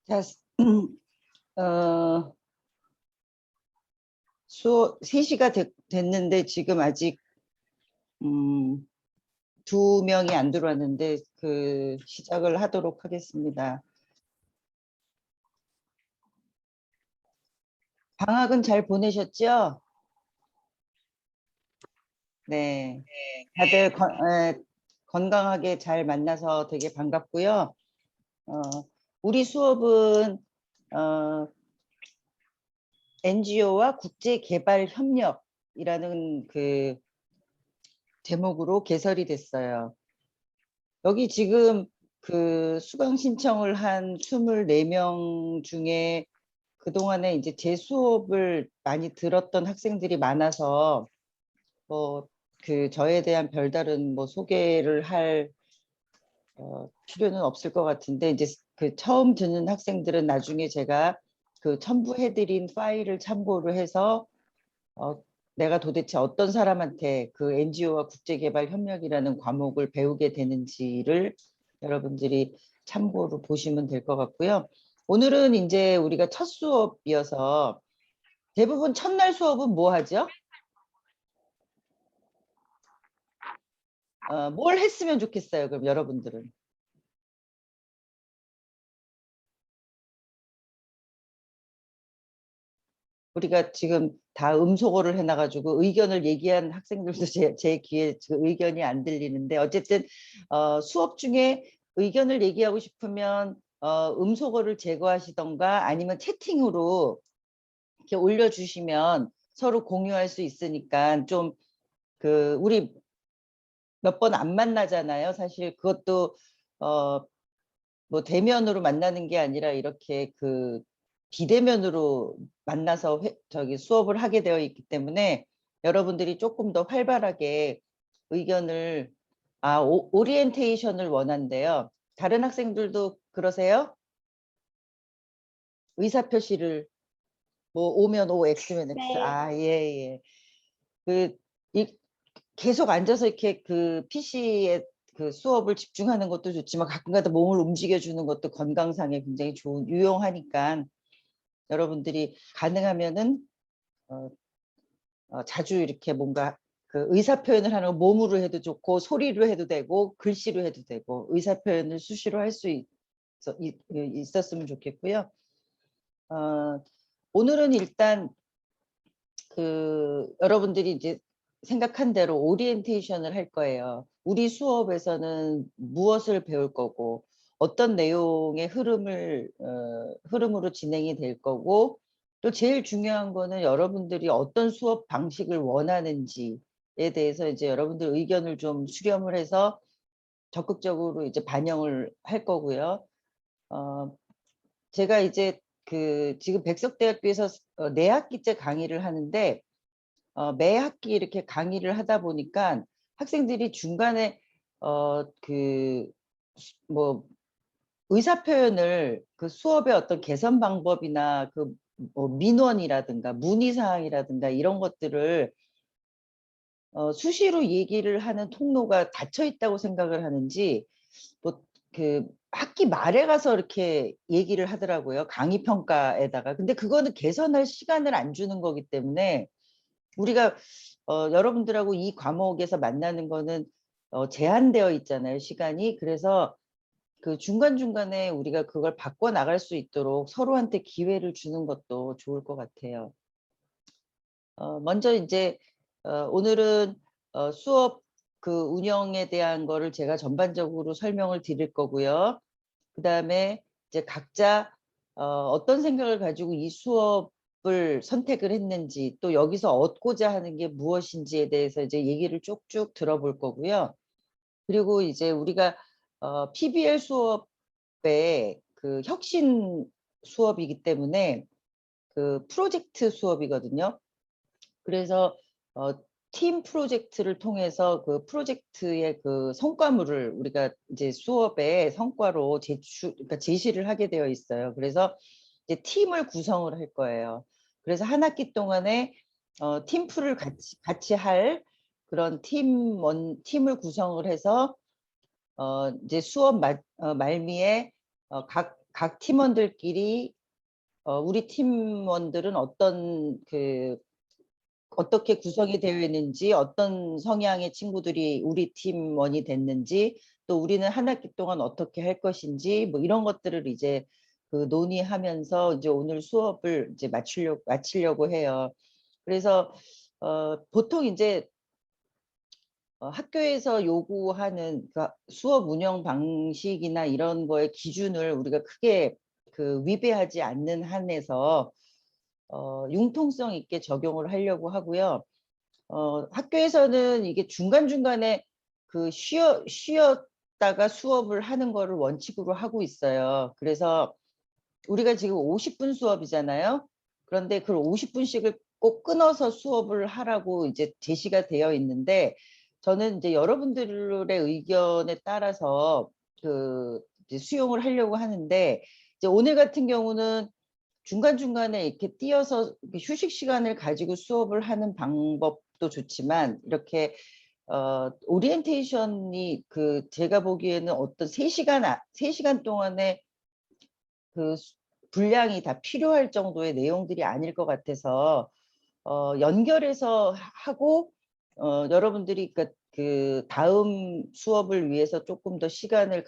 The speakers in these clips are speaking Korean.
자, 어, 수업 3시가 됐는데 지금 아직 2명이 안 들어왔는데 시작을 하도록 하겠습니다. 방학은 잘 보내셨죠? 네. 다들 건강하게 잘 만나서 되게 반갑고요. 우리 수업은 NGO와 국제개발협력이라는 제목으로 개설이 됐어요. 여기 지금 수강 신청을 한 24명 중에 그동안에 이제 제 수업을 많이 들었던 학생들이 많아서 저에 대한 별다른 소개를 할 필요는 없을 것 같은데, 이제 처음 듣는 학생들은 나중에 제가 첨부해드린 파일을 참고로 해서 내가 도대체 어떤 사람한테 NGO와 국제개발협력이라는 과목을 배우게 되는지를 여러분들이 참고로 보시면 될 것 같고요. 오늘은 이제 우리가 첫 수업이어서 대부분 첫날 수업은 뭐 하죠? 뭘 했으면 좋겠어요, 그럼 여러분들은? 우리가 지금 다 음소거를 해놔가지고 의견을 얘기한 학생들도 제 귀에 의견이 안 들리는데, 어쨌든 수업 중에 의견을 얘기하고 싶으면 음소거를 제거하시던가 아니면 채팅으로 이렇게 올려주시면 서로 공유할 수 있으니까, 좀 우리 몇 번 안 만나잖아요. 사실 그것도 대면으로 만나는 게 아니라 이렇게 비대면으로 만나서 수업을 하게 되어 있기 때문에 여러분들이 조금 더 활발하게 의견을, 오리엔테이션을 원한대요. 다른 학생들도 그러세요? 의사표시를 오면 O, X면 X. 네. 예, 예. 계속 앉아서 이렇게 PC에 수업을 집중하는 것도 좋지만 가끔가다 몸을 움직여주는 것도 건강상에 굉장히 유용하니까 여러분들이 가능하면은 자주 이렇게 뭔가 의사 표현을 하는 거 몸으로 해도 좋고 소리로 해도 되고 글씨로 해도 되고 의사 표현을 수시로 할 수 있었으면 좋겠고요. 오늘은 일단 여러분들이 이제 생각한 대로 오리엔테이션을 할 거예요. 우리 수업에서는 무엇을 배울 거고 어떤 내용의 흐름으로 진행이 될 거고, 또 제일 중요한 거는 여러분들이 어떤 수업 방식을 원하는지에 대해서 이제 여러분들 의견을 좀 수렴을 해서 적극적으로 이제 반영을 할 거고요. 제가 이제 지금 백석대학교에서 4학기째 강의를 하는데, 매 학기 이렇게 강의를 하다 보니까 학생들이 중간에 의사 표현을 수업의 어떤 개선 방법이나 민원이라든가 문의 사항이라든가 이런 것들을 수시로 얘기를 하는 통로가 닫혀 있다고 생각을 하는지, 학기 말에 가서 이렇게 얘기를 하더라고요. 강의 평가에다가. 근데 그거는 개선할 시간을 안 주는 거기 때문에 우리가 여러분들하고 이 과목에서 만나는 거는 제한되어 있잖아요, 시간이. 그래서 중간중간에 우리가 그걸 바꿔 나갈 수 있도록 서로한테 기회를 주는 것도 좋을 것 같아요. 먼저 이제 오늘은 수업 운영에 대한 거를 제가 전반적으로 설명을 드릴 거고요. 그 다음에 이제 각자 어떤 생각을 가지고 이 수업을 선택을 했는지, 또 여기서 얻고자 하는 게 무엇인지에 대해서 이제 얘기를 쭉쭉 들어볼 거고요. 그리고 이제 우리가 PBL 수업의 혁신 수업이기 때문에 프로젝트 수업이거든요. 그래서 팀 프로젝트를 통해서 프로젝트의 성과물을 우리가 이제 수업의 성과로 그러니까 제시를 하게 되어 있어요. 그래서 이제 팀을 구성을 할 거예요. 그래서 한 학기 동안에 팀플을 같이 할 그런 팀을 구성을 해서 이제 수업 말미에 각 팀원들끼리 우리 팀원들은 어떻게 구성이 되어 있는지, 어떤 성향의 친구들이 우리 팀원이 됐는지, 또 우리는 한 학기 동안 어떻게 할 것인지, 뭐 이런 것들을 이제 논의하면서 이제 오늘 수업을 이제 마치려고 해요. 그래서 보통 이제 학교에서 요구하는 수업 운영 방식이나 이런 거의 기준을 우리가 크게 위배하지 않는 한에서 융통성 있게 적용을 하려고 하고요. 학교에서는 이게 중간중간에 쉬었다가 수업을 하는 거를 원칙으로 하고 있어요. 그래서 우리가 지금 50분 수업이잖아요. 그런데 그 50분씩을 꼭 끊어서 수업을 하라고 이제 제시가 되어 있는데, 저는 이제 여러분들의 의견에 따라서 이제 수용을 하려고 하는데, 이제 오늘 같은 경우는 중간중간에 이렇게 띄어서 휴식 시간을 가지고 수업을 하는 방법도 좋지만, 이렇게 오리엔테이션이 제가 보기에는 어떤 3시간 동안에 분량이 다 필요할 정도의 내용들이 아닐 것 같아서 연결해서 하고 여러분들이 다음 수업을 위해서 조금 더 시간을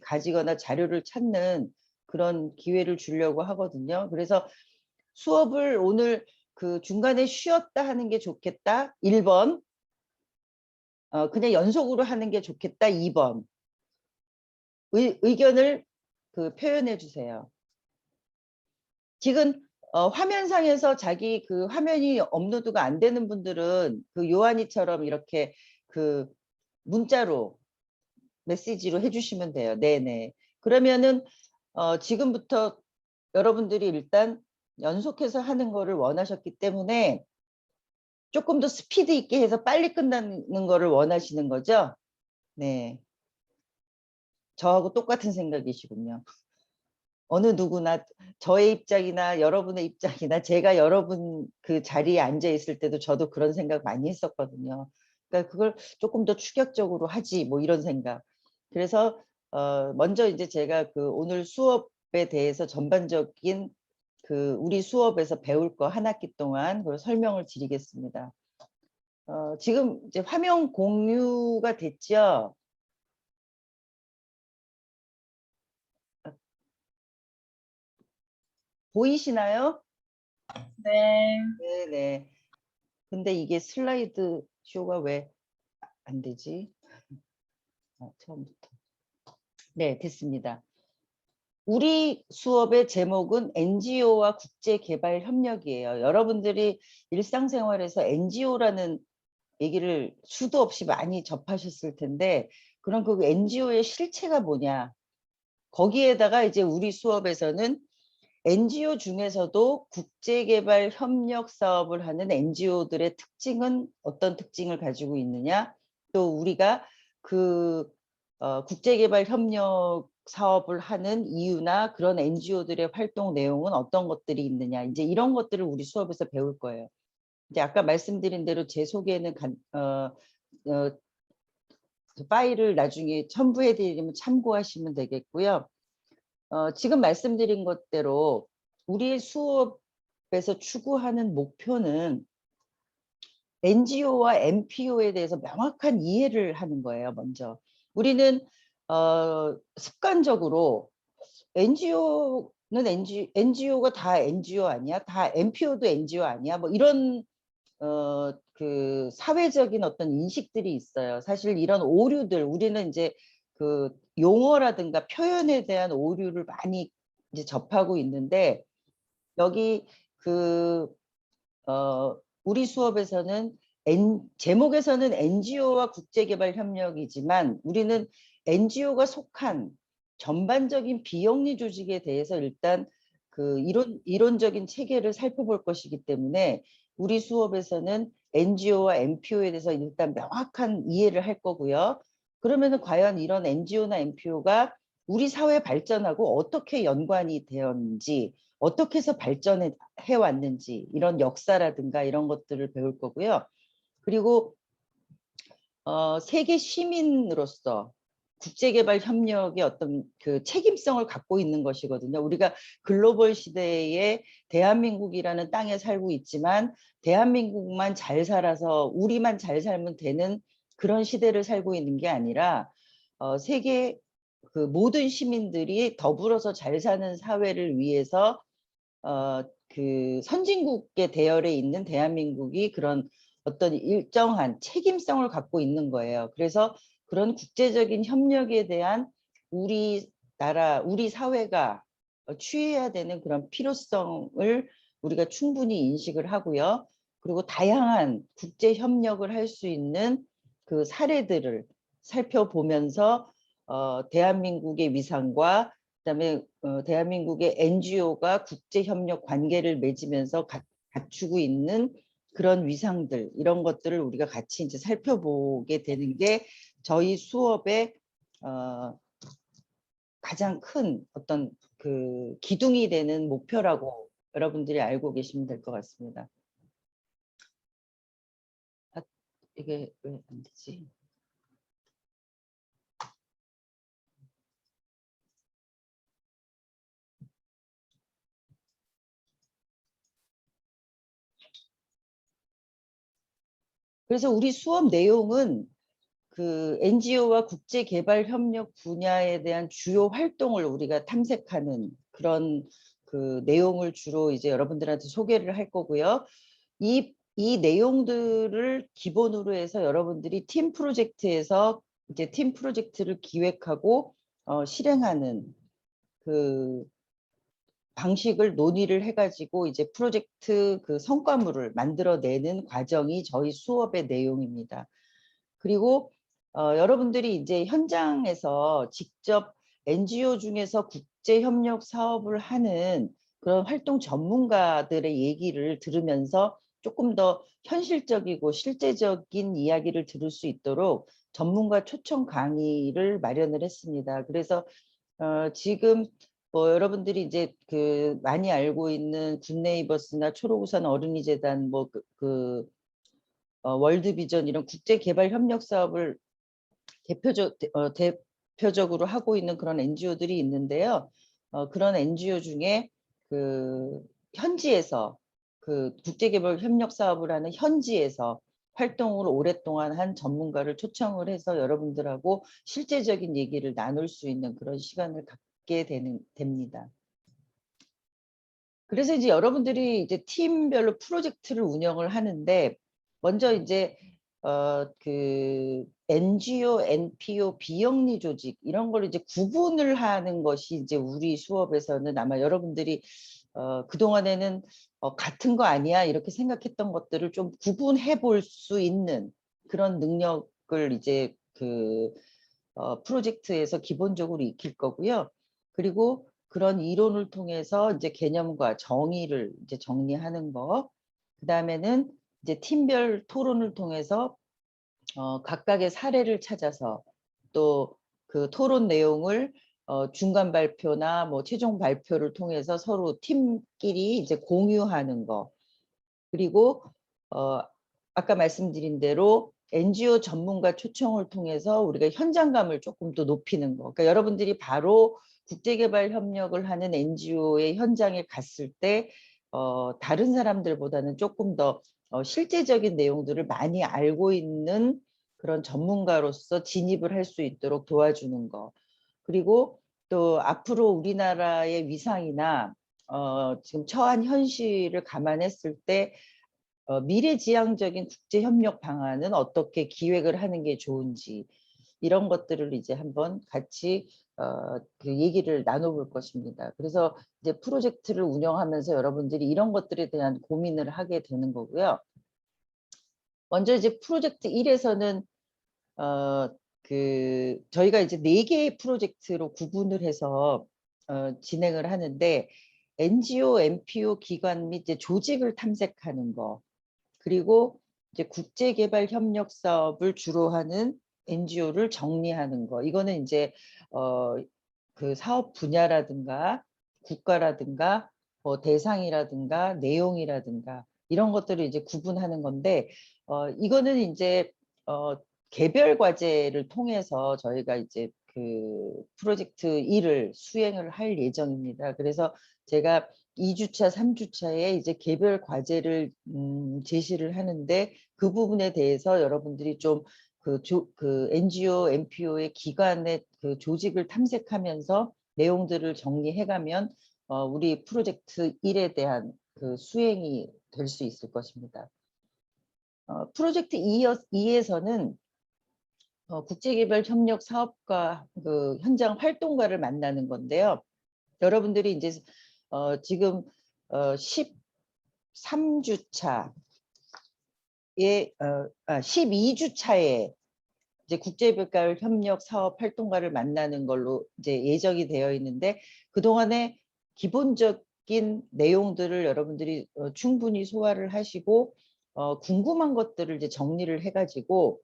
가지거나 자료를 찾는 그런 기회를 주려고 하거든요. 그래서 수업을 오늘 중간에 쉬었다 하는 게 좋겠다 1번, 그냥 연속으로 하는 게 좋겠다 2번. 의견을 표현해 주세요. 지금 화면상에서 자기 화면이 업로드가 안 되는 분들은 요한이처럼 이렇게 문자로 메시지로 해주시면 돼요. 네네. 그러면은 지금부터 여러분들이 일단 연속해서 하는 거를 원하셨기 때문에 조금 더 스피드 있게 해서 빨리 끝나는 거를 원하시는 거죠? 네. 저하고 똑같은 생각이시군요. 어느 누구나 저의 입장이나 여러분의 입장이나 제가 여러분 자리에 앉아 있을 때도 저도 그런 생각 많이 했었거든요. 그러니까 그걸 조금 더 추격적으로 하지 뭐 이런 생각. 그래서 먼저 이제 제가 오늘 수업에 대해서 전반적인 우리 수업에서 배울 거 한 학기 동안 그걸 설명을 드리겠습니다. 지금 이제 화면 공유가 됐죠? 보이시나요? 네. 네네. 근데 이게 슬라이드 쇼가 왜 안 되지? 처음부터. 네, 됐습니다. 우리 수업의 제목은 NGO와 국제개발협력이에요. 여러분들이 일상생활에서 NGO라는 얘기를 수도 없이 많이 접하셨을 텐데, 그럼 그 NGO의 실체가 뭐냐? 거기에다가 이제 우리 수업에서는 NGO 중에서도 국제개발 협력 사업을 하는 NGO들의 특징은 어떤 특징을 가지고 있느냐, 또 우리가 국제개발 협력 사업을 하는 이유나 그런 NGO들의 활동 내용은 어떤 것들이 있느냐, 이제 이런 것들을 우리 수업에서 배울 거예요. 이제 아까 말씀드린 대로 제 소개는 파일을 나중에 첨부해 드리면 참고하시면 되겠고요. 지금 말씀드린 것대로 우리 수업에서 추구하는 목표는 NGO와 NPO에 대해서 명확한 이해를 하는 거예요. 먼저 우리는 습관적으로 NGO는 NGO가 다 NGO 아니야? 다 NPO도 NGO 아니야? 뭐 이런 사회적인 어떤 인식들이 있어요. 사실 이런 오류들, 우리는 이제 용어라든가 표현에 대한 오류를 많이 이제 접하고 있는데, 여기 우리 수업에서는 제목에서는 NGO와 국제개발협력이지만 우리는 NGO가 속한 전반적인 비영리 조직에 대해서 일단 이론적인 체계를 살펴볼 것이기 때문에 우리 수업에서는 NGO와 NPO에 대해서 일단 명확한 이해를 할 거고요. 그러면은 과연 이런 NGO나 NPO가 우리 사회 발전하고 어떻게 연관이 되었는지, 어떻게 해서 발전해 왔는지, 이런 역사라든가 이런 것들을 배울 거고요. 그리고 세계 시민으로서 국제개발 협력의 어떤 그 책임성을 갖고 있는 것이거든요. 우리가 글로벌 시대에 대한민국이라는 땅에 살고 있지만 대한민국만 잘 살아서 우리만 잘 살면 되는 그런 시대를 살고 있는 게 아니라 세계 그 모든 시민들이 더불어서 잘 사는 사회를 위해서 그 선진국의 대열에 있는 대한민국이 그런 어떤 일정한 책임성을 갖고 있는 거예요. 그래서 그런 국제적인 협력에 대한 우리나라, 우리 사회가 취해야 되는 그런 필요성을 우리가 충분히 인식을 하고요. 그리고 다양한 국제 협력을 할 수 있는 그 사례들을 살펴보면서 대한민국의 위상과 그다음에 대한민국의 NGO가 국제협력 관계를 맺으면서 갖추고 있는 그런 위상들 이런 것들을 우리가 같이 이제 살펴보게 되는 게 저희 수업의 가장 큰 어떤 그 기둥이 되는 목표라고 여러분들이 알고 계시면 될 것 같습니다. 이게 왜 안 되지? 그래서 우리 수업 내용은 그 NGO와 국제개발협력 분야에 대한 주요 활동을 우리가 탐색하는 그런 그 내용을 주로 이제 여러분들한테 소개를 할 거고요. 이 내용들을 기본으로 해서 여러분들이 팀 프로젝트에서 이제 팀 프로젝트를 기획하고 실행하는 그 방식을 논의를 해가지고 이제 프로젝트 그 성과물을 만들어내는 과정이 저희 수업의 내용입니다. 그리고 여러분들이 이제 현장에서 직접 NGO 중에서 국제협력 사업을 하는 그런 활동 전문가들의 얘기를 들으면서 조금 더 현실적이고 실제적인 이야기를 들을 수 있도록 전문가 초청 강의를 마련을 했습니다. 그래서 지금 뭐 여러분들이 이제 그 많이 알고 있는 굿네이버스나 초록우산 어린이재단 뭐 월드비전 이런 국제개발 협력 사업을 대표적으로 하고 있는 그런 NGO들이 있는데요. 그런 NGO 중에 그 현지에서 그 국제개발 협력 사업을 하는 현지에서 활동을 오랫동안 한 전문가를 초청을 해서 여러분들하고 실제적인 얘기를 나눌 수 있는 그런 시간을 갖게 됩니다. 그래서 이제 여러분들이 이제 팀별로 프로젝트를 운영을 하는데 먼저 이제 그 NGO, NPO, 비영리 조직 이런 걸 이제 구분을 하는 것이 이제 우리 수업에서는 아마 여러분들이 그동안에는 같은 거 아니야 이렇게 생각했던 것들을 좀 구분해 볼 수 있는 그런 능력을 이제 그 프로젝트에서 기본적으로 익힐 거고요. 그리고 그런 이론을 통해서 이제 개념과 정의를 이제 정리하는 거. 그다음에는 이제 팀별 토론을 통해서 각각의 사례를 찾아서 또 그 토론 내용을 중간 발표나 뭐 최종 발표를 통해서 서로 팀끼리 이제 공유하는 거. 그리고 아까 말씀드린 대로 NGO 전문가 초청을 통해서 우리가 현장감을 조금 더 높이는 거. 그러니까 여러분들이 바로 국제개발 협력을 하는 NGO의 현장에 갔을 때 다른 사람들보다는 조금 더 실제적인 내용들을 많이 알고 있는 그런 전문가로서 진입을 할 수 있도록 도와주는 거. 그리고 또 앞으로 우리나라의 위상이나 지금 처한 현실을 감안했을 때 미래지향적인 국제협력 방안은 어떻게 기획을 하는 게 좋은지 이런 것들을 이제 한번 같이 그 얘기를 나눠볼 것입니다. 그래서 이제 프로젝트를 운영하면서 여러분들이 이런 것들에 대한 고민을 하게 되는 거고요. 먼저 이제 프로젝트 1에서는 그 저희가 이제 4개의 프로젝트로 구분을 해서 진행을 하는데 NGO, NPO 기관 및 이제 조직을 탐색하는 거 그리고 이제 국제개발협력 사업을 주로 하는 NGO를 정리하는 거. 이거는 이제 그 사업 분야라든가 국가라든가 뭐 대상이라든가 내용이라든가 이런 것들을 이제 구분하는 건데 이거는 이제 개별 과제를 통해서 저희가 이제 그 프로젝트 1을 수행을 할 예정입니다. 그래서 제가 2주차, 3주차에 이제 개별 과제를 제시를 하는데 그 부분에 대해서 여러분들이 좀 그 NGO, NPO의 기관의 그 조직을 탐색하면서 내용들을 정리해가면 우리 프로젝트 1에 대한 그 수행이 될 수 있을 것입니다. 프로젝트 2에서는 국제개발 협력 사업가 그 현장 활동가를 만나는 건데요. 여러분들이 이제 지금 13주차에 12주차에 이제 국제개발 협력 사업 활동가를 만나는 걸로 이제 예정이 되어 있는데 그동안에 기본적인 내용들을 여러분들이 충분히 소화를 하시고 궁금한 것들을 이제 정리를 해가지고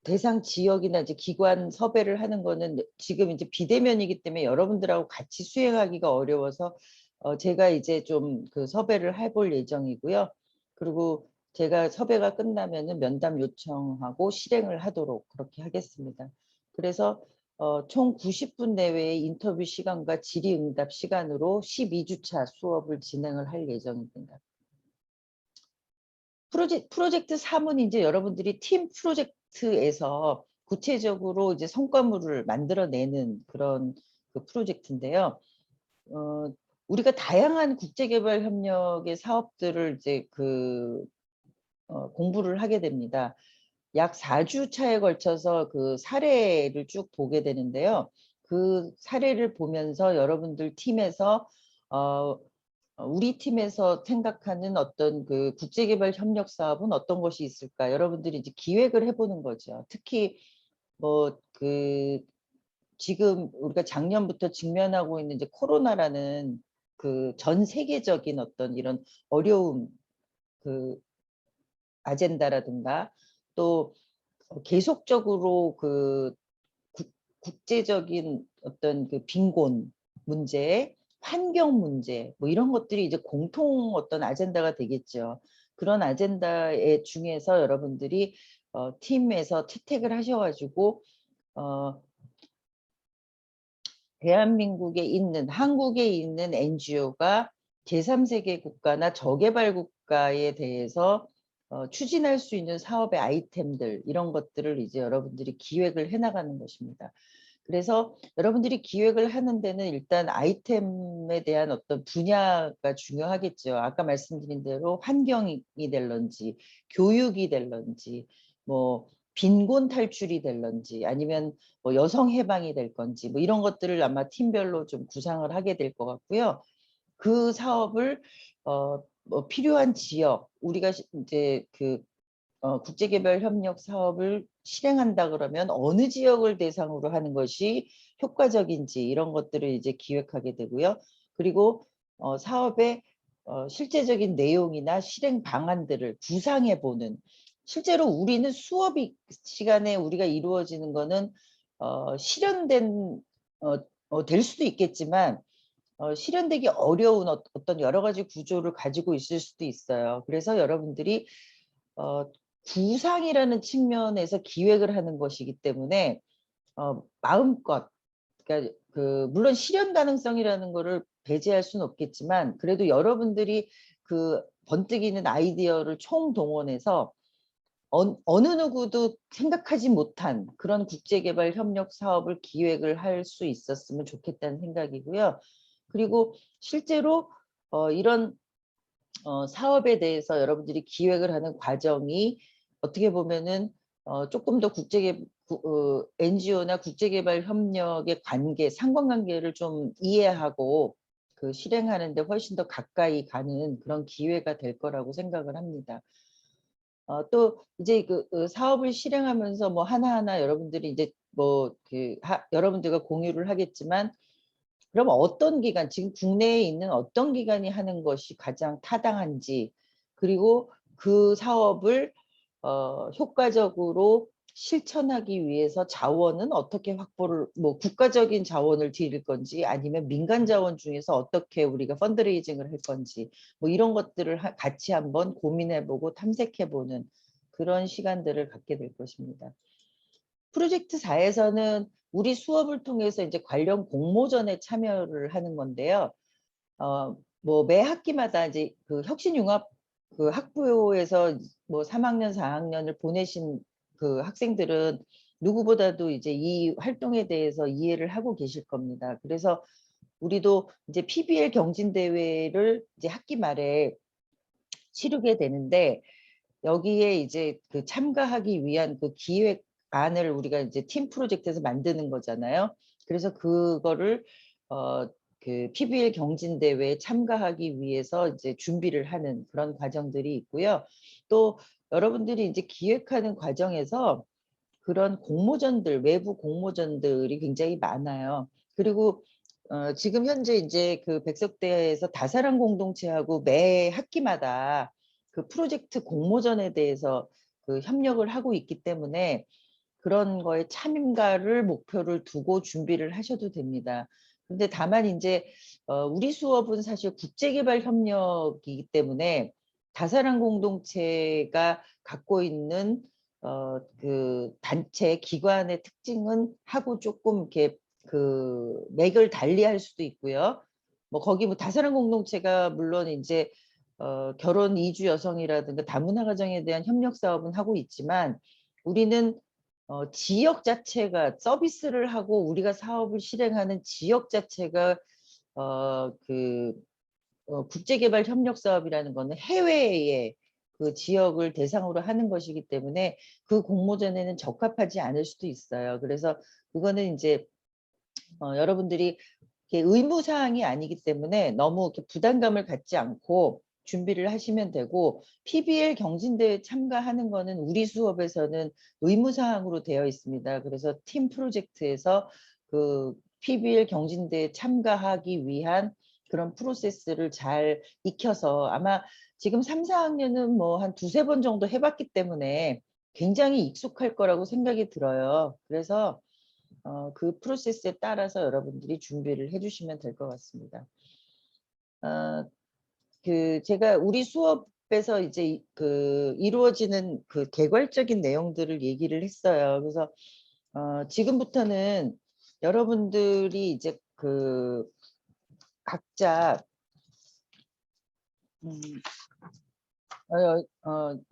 대상 지역이나 이제 기관 섭외를 하는 거는 지금 이제 비대면이기 때문에 여러분들하고 같이 수행하기가 어려워서 제가 이제 좀 그 섭외를 해볼 예정이고요. 그리고 제가 섭외가 끝나면은 면담 요청하고 실행을 하도록 그렇게 하겠습니다. 그래서 총 90분 내외의 인터뷰 시간과 질의응답 시간으로 12주차 수업을 진행을 할 예정입니다. 프로젝트 3은 이제 여러분들이 팀 프로젝트에서 구체적으로 이제 성과물을 만들어내는 그런 그 프로젝트인데요. 우리가 다양한 국제개발 협력의 사업들을 이제 공부를 하게 됩니다. 약 4주차에 걸쳐서 그 사례를 쭉 보게 되는데요. 그 사례를 보면서 여러분들 팀에서 우리 팀에서 생각하는 어떤 그 국제개발 협력 사업은 어떤 것이 있을까? 여러분들이 이제 기획을 해보는 거죠. 특히 뭐 지금 우리가 작년부터 직면하고 있는 이제 코로나라는 그 전 세계적인 어떤 이런 어려움 그 아젠다라든가 또 계속적으로 그 국제적인 어떤 그 빈곤 문제, 환경 문제 뭐 이런 것들이 이제 공통 어떤 아젠다가 되겠죠. 그런 아젠다의 중에서 여러분들이 팀에서 채택을 하셔가지고 대한민국에 있는 한국에 있는 NGO가 제3세계 국가나 저개발 국가에 대해서 추진할 수 있는 사업의 아이템들 이런 것들을 이제 여러분들이 기획을 해나가는 것입니다. 그래서 여러분들이 기획을 하는 데는 일단 아이템에 대한 어떤 분야가 중요하겠죠. 아까 말씀드린 대로 환경이 될런지 교육이 될런지 뭐 빈곤 탈출이 될런지 아니면 뭐 여성 해방이 될 건지 뭐 이런 것들을 아마 팀별로 좀 구상을 하게 될 것 같고요. 그 사업을 뭐 필요한 지역 우리가 이제 국제개발 협력 사업을 실행한다 그러면 어느 지역을 대상으로 하는 것이 효과적인지 이런 것들을 이제 기획하게 되고요. 그리고 사업의 실제적인 내용이나 실행 방안들을 구상해 보는 실제로 우리는 수업 시간에 우리가 이루어지는 거는 실현된 될 수도 있겠지만 실현되기 어려운 어떤 여러 가지 구조를 가지고 있을 수도 있어요. 그래서 여러분들이 구상이라는 측면에서 기획을 하는 것이기 때문에 마음껏 그러니까 물론 실현 가능성이라는 거를 배제할 수는 없겠지만 그래도 여러분들이 그 번뜩이는 아이디어를 총동원해서 어느 누구도 생각하지 못한 그런 국제개발 협력 사업을 기획을 할 수 있었으면 좋겠다는 생각이고요. 그리고 실제로 이런 사업에 대해서 여러분들이 기획을 하는 과정이 어떻게 보면은 조금 더 NGO나 국제개발 협력의 관계, 상관관계를 좀 이해하고 그 실행하는데 훨씬 더 가까이 가는 그런 기회가 될 거라고 생각을 합니다. 또 이제 그 사업을 실행하면서 뭐 하나하나 여러분들이 이제 여러분들과 공유를 하겠지만 그럼 어떤 기관, 지금 국내에 있는 어떤 기관이 하는 것이 가장 타당한지 그리고 그 사업을 효과적으로 실천하기 위해서 자원은 어떻게 확보를 뭐 국가적인 자원을 드릴 건지 아니면 민간 자원 중에서 어떻게 우리가 펀드레이징을 할 건지 뭐 이런 것들을 같이 한번 고민해보고 탐색해보는 그런 시간들을 갖게 될 것입니다. 프로젝트 4에서는 우리 수업을 통해서 이제 관련 공모전에 참여를 하는 건데요. 뭐 매 학기마다 이제 그 혁신융합 그 학부에서 뭐 3학년, 4학년을 보내신 그 학생들은 누구보다도 이제 이 활동에 대해서 이해를 하고 계실 겁니다. 그래서 우리도 이제 PBL 경진대회를 이제 학기 말에 치르게 되는데 여기에 이제 그 참가하기 위한 그 기획안을 우리가 이제 팀 프로젝트에서 만드는 거잖아요. 그래서 그거를 그 PBL 경진대회에 참가하기 위해서 이제 준비를 하는 그런 과정들이 있고요. 또 여러분들이 이제 기획하는 과정에서 그런 공모전들, 외부 공모전들이 굉장히 많아요. 그리고 지금 현재 이제 그 백석대에서 다사랑 공동체하고 매 학기마다 그 프로젝트 공모전에 대해서 그 협력을 하고 있기 때문에 그런 거에 참가를 목표를 두고 준비를 하셔도 됩니다. 근데 다만 이제 우리 수업은 사실 국제개발 협력이기 때문에 다사랑 공동체가 갖고 있는 그 단체 기관의 특징은 하고 조금 이렇게 그 맥을 달리할 수도 있고요. 뭐 거기 뭐 다사랑 공동체가 물론 이제 결혼 이주 여성이라든가 다문화 가정에 대한 협력 사업은 하고 있지만 우리는 지역 자체가 서비스를 하고 우리가 사업을 실행하는 지역 자체가 그 국제개발 협력 사업이라는 거는 해외의 그 지역을 대상으로 하는 것이기 때문에 그 공모전에는 적합하지 않을 수도 있어요. 그래서 그거는 이제 여러분들이 의무 사항이 아니기 때문에 너무 이렇게 부담감을 갖지 않고 준비를 하시면 되고 PBL 경진대회 참가하는 거는 우리 수업에서는 의무 사항으로 되어 있습니다. 그래서 팀 프로젝트에서 그 PBL 경진대회 참가하기 위한 그런 프로세스를 잘 익혀서 아마 지금 3, 4학년은 뭐 한 두세 번 정도 해봤기 때문에 굉장히 익숙할 거라고 생각이 들어요. 그래서 그 프로세스에 따라서 여러분들이 준비를 해주시면 될 것 같습니다. 그 제가 우리 수업에서 이제 그 이루어지는 그 개괄적인 내용들을 얘기를 했어요. 그래서 지금부터는 여러분들이 이제 그 각자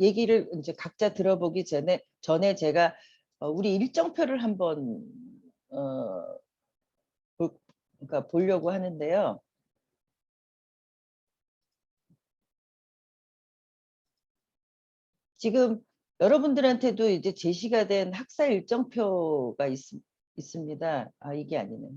얘기를 이제 각자 들어보기 전에 제가 우리 일정표를 한번 그러니까 보려고 하는데요. 지금 여러분들한테도 이제 제시가 된 학사 일정표가 있습니다. 아, 이게 아니네.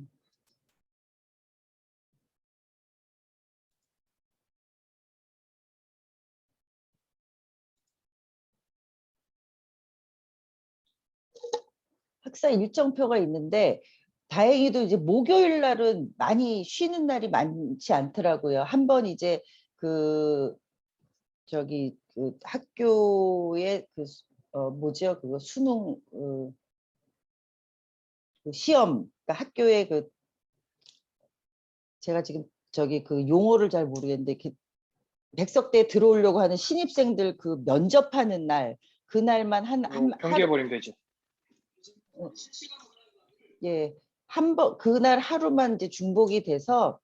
학사 일정표가 있는데 다행히도 이제 목요일 날은 많이 쉬는 날이 많지 않더라고요. 한번 이제 그 저기 그 학교의 그 뭐죠? 그거 수능 그 시험 그러니까 학교의 그 제가 지금 저기 그 용어를 잘 모르겠는데 이렇게 백석대에 들어오려고 하는 신입생들 그 면접하는 날 그날만 한 하루 변개해버리면 되지. 예, 한 번 그날 하루만 이제 중복이 돼서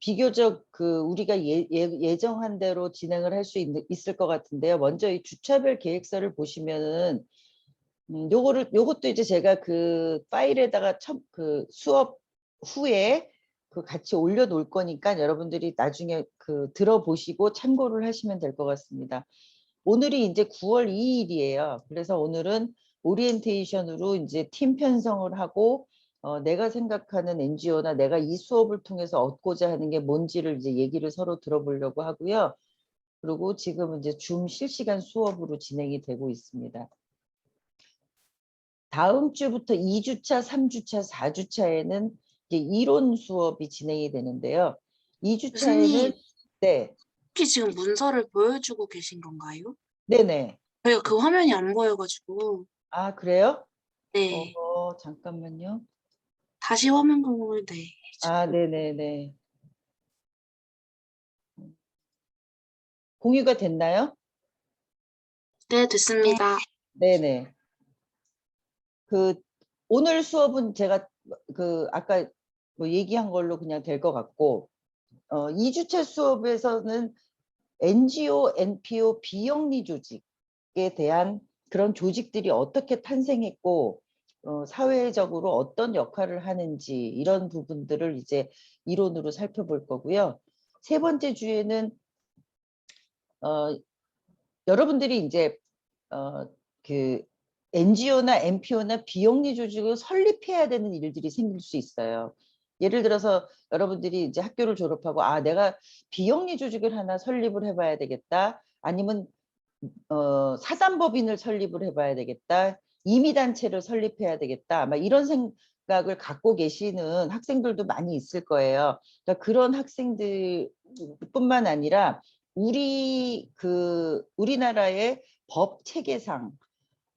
비교적 그 우리가 예정한 대로 진행을 할 수 있을 것 같은데요. 먼저 이 주차별 계획서를 보시면은 요것도 이제 제가 그 파일에다가 그 수업 후에 그 같이 올려놓을 거니까 여러분들이 나중에 그 들어보시고 참고를 하시면 될 것 같습니다. 오늘이 이제 9월 2일이에요. 그래서 오늘은 오리엔테이션으로 이제 팀 편성을 하고 내가 생각하는 NGO나 내가 이 수업을 통해서 얻고자 하는 게 뭔지를 이제 얘기를 서로 들어보려고 하고요. 그리고 지금 이제 줌 실시간 수업으로 진행이 되고 있습니다. 다음 주부터 2주차, 3주차, 4주차에는 이제 이론 수업이 진행이 되는데요. 2주차에는 교수님, 네, 혹시 지금 문서를 보여주고 계신 건가요? 네네. 저희가 그 화면이 안 보여가지고. 아, 그래요? 네. 잠깐만요. 다시 화면 공유를, 네. 아, 네네네. 공유가 됐나요? 네, 됐습니다. 네네. 그 오늘 수업은 제가 그 아까 뭐 얘기한 걸로 그냥 될 것 같고 2주차 수업에서는 NGO, NPO, 비영리 조직에 대한 그런 조직들이 어떻게 탄생했고 사회적으로 어떤 역할을 하는지 이런 부분들을 이제 이론으로 살펴볼 거고요. 세 번째 주에는 여러분들이 이제 그 NGO나 NPO나 비영리 조직을 설립해야 되는 일들이 생길 수 있어요. 예를 들어서 여러분들이 이제 학교를 졸업하고 아 내가 비영리 조직을 하나 설립을 해봐야 되겠다. 아니면 사단법인을 설립을 해봐야 되겠다. 임의단체를 설립해야 되겠다. 막 이런 생각을 갖고 계시는 학생들도 많이 있을 거예요. 그러니까 그런 학생들뿐만 아니라 우리나라의 법 체계상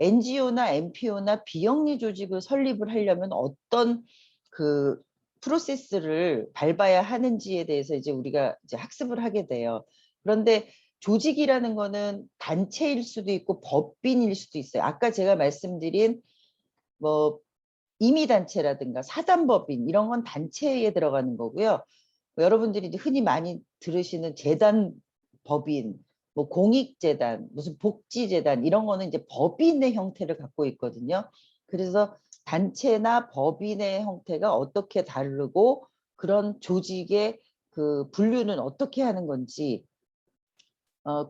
NGO나 NPO나 비영리 조직을 설립을 하려면 어떤 그 프로세스를 밟아야 하는지에 대해서 이제 우리가 이제 학습을 하게 돼요. 그런데 조직이라는 거는 단체일 수도 있고 법인일 수도 있어요. 아까 제가 말씀드린 뭐 임의단체라든가 사단법인 이런 건 단체에 들어가는 거고요. 여러분들이 이제 흔히 많이 들으시는 재단 법인, 뭐 공익재단, 무슨 복지재단 이런 거는 이제 법인의 형태를 갖고 있거든요. 그래서 단체나 법인의 형태가 어떻게 다르고 그런 조직의 그 분류는 어떻게 하는 건지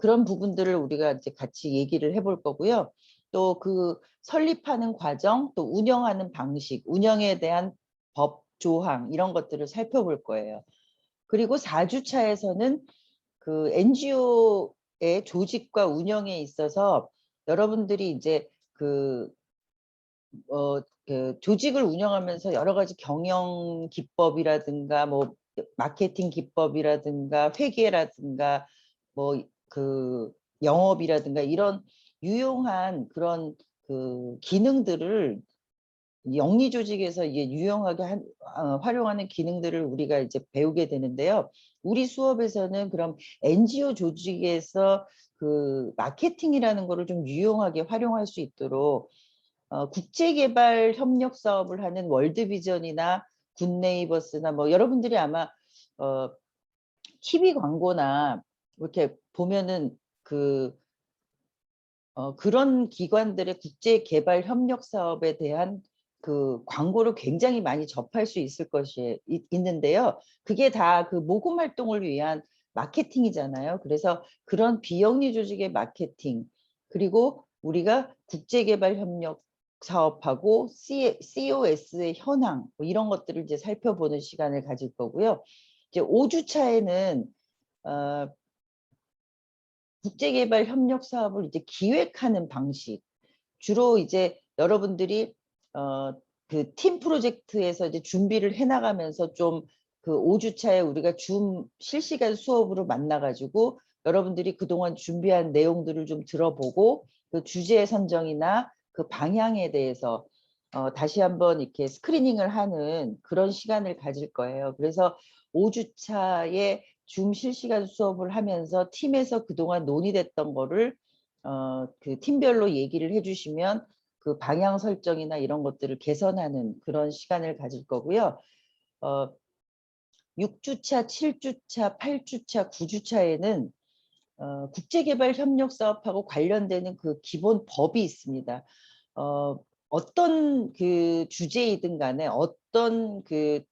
그런 부분들을 우리가 이제 같이 얘기를 해볼 거고요. 또 그 설립하는 과정, 또 운영하는 방식, 운영에 대한 법 조항 이런 것들을 살펴볼 거예요. 그리고 4주차에서는 그 NGO의 조직과 운영에 있어서 여러분들이 이제 그 조직을 운영하면서 여러 가지 경영 기법이라든가 뭐 마케팅 기법이라든가 회계라든가 뭐 그 영업이라든가 이런 유용한 그런 그 기능들을 영리 조직에서 이게 유용하게 활용하는 기능들을 우리가 이제 배우게 되는데요. 우리 수업에서는 그럼 NGO 조직에서 그 마케팅이라는 거를 좀 유용하게 활용할 수 있도록 국제개발 협력 사업을 하는 월드비전이나 굿네이버스나 뭐 여러분들이 아마 TV 광고나 이렇게 보면은 그런 기관들의 국제개발 협력 사업에 대한 그 광고를 굉장히 많이 접할 수 있을 것이 있는데요. 그게 다 그 모금 활동을 위한 마케팅이잖아요. 그래서 그런 비영리 조직의 마케팅 그리고 우리가 국제개발 협력 사업하고 COS의 현황 뭐 이런 것들을 이제 살펴보는 시간을 가질 거고요. 이제 5주차에는 국제개발 협력 사업을 이제 기획하는 방식 주로 이제 여러분들이 그 팀 프로젝트에서 이제 준비를 해나가면서 좀 그 5주차에 우리가 줌 실시간 수업으로 만나가지고 여러분들이 그동안 준비한 내용들을 좀 들어보고 그 주제 선정이나 그 방향에 대해서 다시 한번 이렇게 스크리닝을 하는 그런 시간을 가질 거예요. 그래서 5주차에 줌 실시간 수업을 하면서 팀에서 그동안 논의됐던 거를 그 팀별로 얘기를 해주시면 그 방향 설정이나 이런 것들을 개선하는 그런 시간을 가질 거고요. 6주차, 7주차, 8주차, 9주차에는 국제개발 협력 사업하고 관련되는 그 기본 법이 있습니다. 어떤 그 주제이든 간에 어떤 그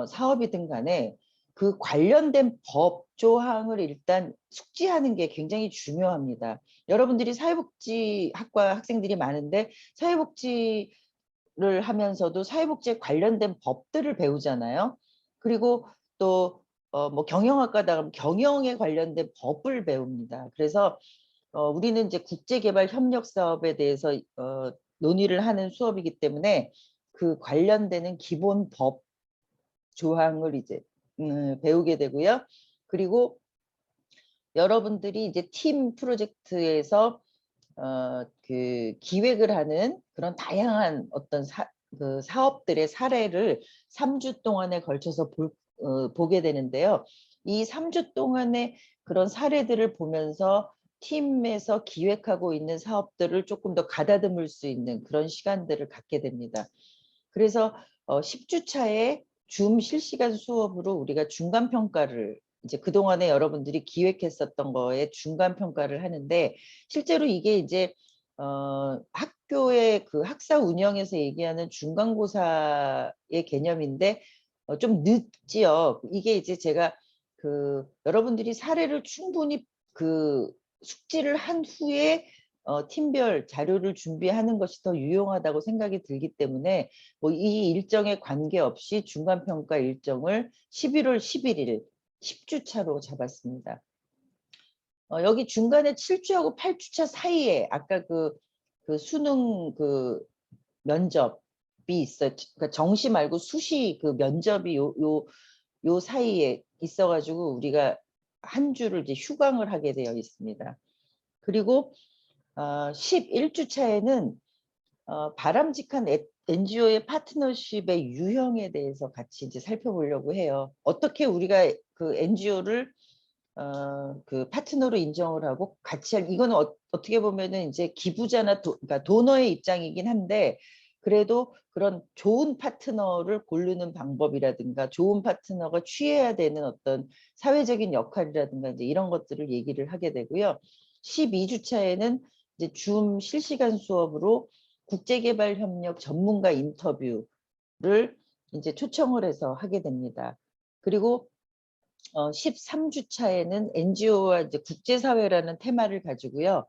사업이든 간에 그 관련된 법 조항을 일단 숙지하는 게 굉장히 중요합니다. 여러분들이 사회복지학과 학생들이 많은데 사회복지를 하면서도 사회복지에 관련된 법들을 배우잖아요. 그리고 또 뭐 경영학과다 그러면 경영에 관련된 법을 배웁니다. 그래서 우리는 이제 국제개발 협력 사업에 대해서 논의를 하는 수업이기 때문에 그 관련되는 기본 법 조항을 이제 배우게 되고요. 그리고 여러분들이 이제 팀 프로젝트에서 그 기획을 하는 그런 다양한 어떤 그 사업들의 사례를 3주 동안에 걸쳐서 보게 되는데요. 이 3주 동안의 그런 사례들을 보면서 팀에서 기획하고 있는 사업들을 조금 더 가다듬을 수 있는 그런 시간들을 갖게 됩니다. 그래서 10주 차에 줌 실시간 수업으로 우리가 중간 평가를 이제 그동안에 여러분들이 기획했었던 거에 중간 평가를 하는데, 실제로 이게 이제 학교의 그 학사 운영에서 얘기하는 중간고사의 개념인데 좀 늦지요. 이게 이제 제가 그 여러분들이 사례를 충분히 그 숙지를 한 후에 팀별 자료를 준비하는 것이 더 유용하다고 생각이 들기 때문에 뭐 이 일정에 관계없이 중간평가 일정을 11월 11일 10주 차로 잡았습니다. 여기 중간에 7주하고 8주차 사이에 아까 그 수능 그 면접이 있어요. 그러니까 정시 말고 수시 그 면접이 요 사이에 있어가지고 우리가 한 주를 이제 휴강을 하게 되어 있습니다. 그리고 11주 차에는 바람직한 NGO의 파트너십의 유형에 대해서 같이 이제 살펴보려고 해요. 어떻게 우리가 그 NGO를 그 파트너로 인정을 하고 같이 이거는 어떻게 보면은 이제 기부자나 그러니까 도너의 입장이긴 한데, 그래도 그런 좋은 파트너를 고르는 방법이라든가 좋은 파트너가 취해야 되는 어떤 사회적인 역할이라든가 이제 이런 것들을 얘기를 하게 되고요. 12주 차에는 이제 줌 실시간 수업으로 국제개발협력 전문가 인터뷰를 이제 초청을 해서 하게 됩니다. 그리고 13주 차에는 NGO와 이제 국제사회라는 테마를 가지고요.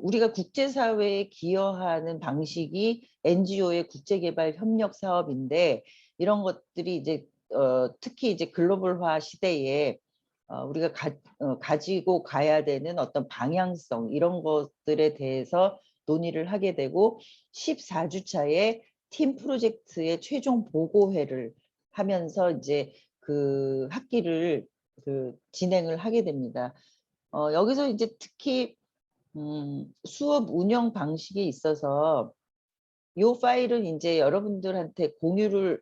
우리가 국제사회에 기여하는 방식이 NGO의 국제개발 협력 사업인데, 이런 것들이 이제 특히 이제 글로벌화 시대에 우리가 가지고 가야 되는 어떤 방향성, 이런 것들에 대해서 논의를 하게 되고, 14주 차에 팀 프로젝트의 최종 보고회를 하면서 이제 그 학기를 그 진행을 하게 됩니다. 여기서 이제 특히 수업 운영 방식에 있어서 요 파일은 이제 여러분들한테 공유를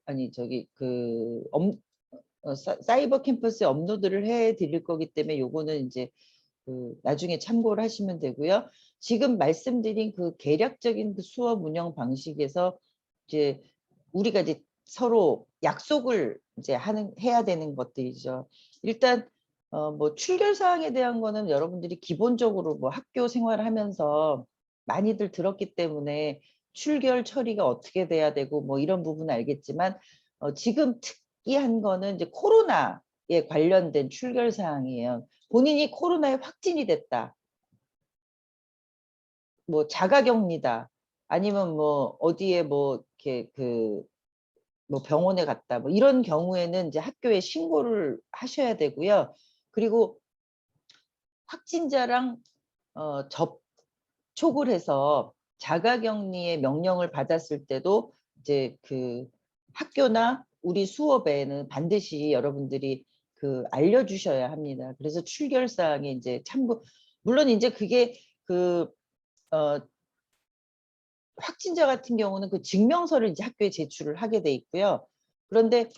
사이버 캠퍼스에 업로드를 해 드릴 거기 때문에 요거는 이제 그 나중에 참고를 하시면 되고요. 지금 말씀드린 그 계략적인 그 수업 운영 방식에서 이제 우리가 이제 서로 약속을 이제 해야 되는 것들이죠. 일단 뭐 출결 사항에 대한 거는 여러분들이 기본적으로 뭐 학교 생활을 하면서 많이들 들었기 때문에 출결 처리가 어떻게 돼야 되고 뭐 이런 부분은 알겠지만, 지금 특이한 거는 이제 코로나에 관련된 출결 사항이에요. 본인이 코로나에 확진이 됐다, 뭐 자가격리다, 아니면 뭐 어디에 뭐 이렇게 뭐 병원에 갔다, 뭐 이런 경우에는 이제 학교에 신고를 하셔야 되고요. 그리고 확진자랑 접촉을 해서 자가격리의 명령을 받았을 때도 이제 그 학교나 우리 수업에는 반드시 여러분들이 그 알려주셔야 합니다. 그래서 출결 사항에 이제 참고, 물론 이제 그게 그 확진자 같은 경우는 그 증명서를 이제 학교에 제출을 하게 돼 있고요. 그런데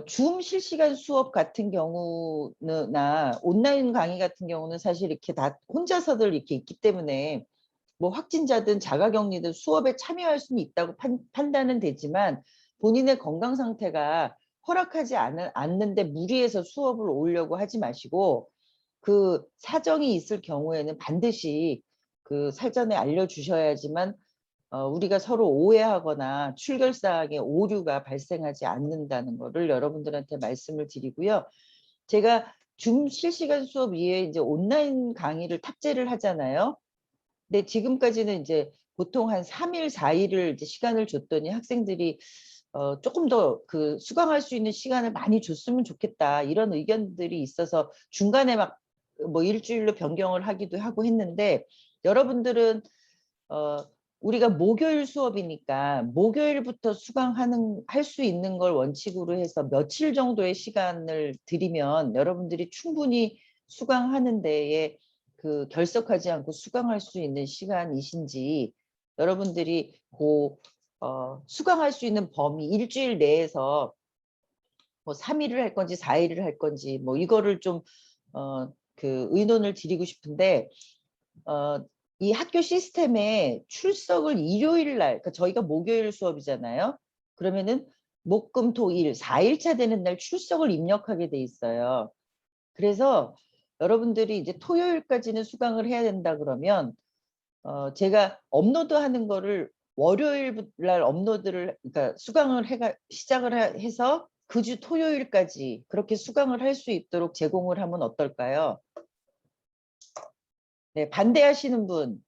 줌 실시간 수업 같은 경우나 온라인 강의 같은 경우는 사실 이렇게 다 혼자서들 이렇게 있기 때문에 뭐 확진자든 자가격리든 수업에 참여할 수는 있다고 판단은 되지만, 본인의 건강 상태가 허락하지 않는데 무리해서 수업을 오려고 하지 마시고, 그 사정이 있을 경우에는 반드시 그 사전에 알려주셔야지만 우리가 서로 오해하거나 출결사항의 오류가 발생하지 않는다는 거를 여러분들한테 말씀을 드리고요. 제가 줌 실시간 수업 이외에 이제 온라인 강의를 탑재를 하잖아요. 근데 지금까지는 이제 보통 한 3일, 4일을 이제 시간을 줬더니 학생들이 조금 더 그 수강할 수 있는 시간을 많이 줬으면 좋겠다, 이런 의견들이 있어서 중간에 막 뭐 일주일로 변경을 하기도 하고 했는데, 여러분들은 우리가 목요일 수업이니까 목요일부터 할 수 있는 걸 원칙으로 해서 며칠 정도의 시간을 드리면 여러분들이 충분히 수강하는 데에 그 결석하지 않고 수강할 수 있는 시간이신지, 여러분들이 수강할 수 있는 범위 일주일 내에서 뭐 3일을 할 건지 4일을 할 건지 뭐 이거를 좀 그 의논을 드리고 싶은데 이 학교 시스템에 출석을 일요일 날, 그러니까 저희가 목요일 수업이잖아요. 그러면은 목, 금, 토, 일 4일차 되는 날 출석을 입력하게 돼 있어요. 그래서 여러분들이 이제 토요일까지는 수강을 해야 된다 그러면 제가 업로드하는 거를 월요일 날 업로드를 그러니까 수강을 해서 그 주 토요일까지 그렇게 수강을 할 수 있도록 제공을 하면 어떨까요? 네, 반대하시는 분.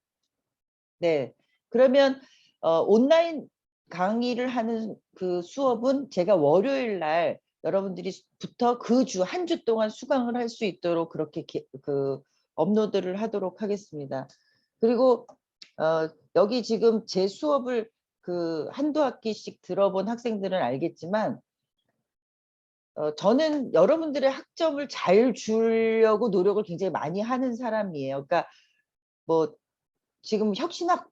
네, 그러면 온라인 강의를 하는 그 수업은 제가 월요일 날 여러분들이부터 그 주 한 주 동안 수강을 할 수 있도록 그렇게 그 업로드를 하도록 하겠습니다. 그리고 여기 지금 제 수업을 그 한두 학기씩 들어본 학생들은 알겠지만 저는 여러분들의 학점을 잘 주려고 노력을 굉장히 많이 하는 사람이에요. 그러니까 뭐 지금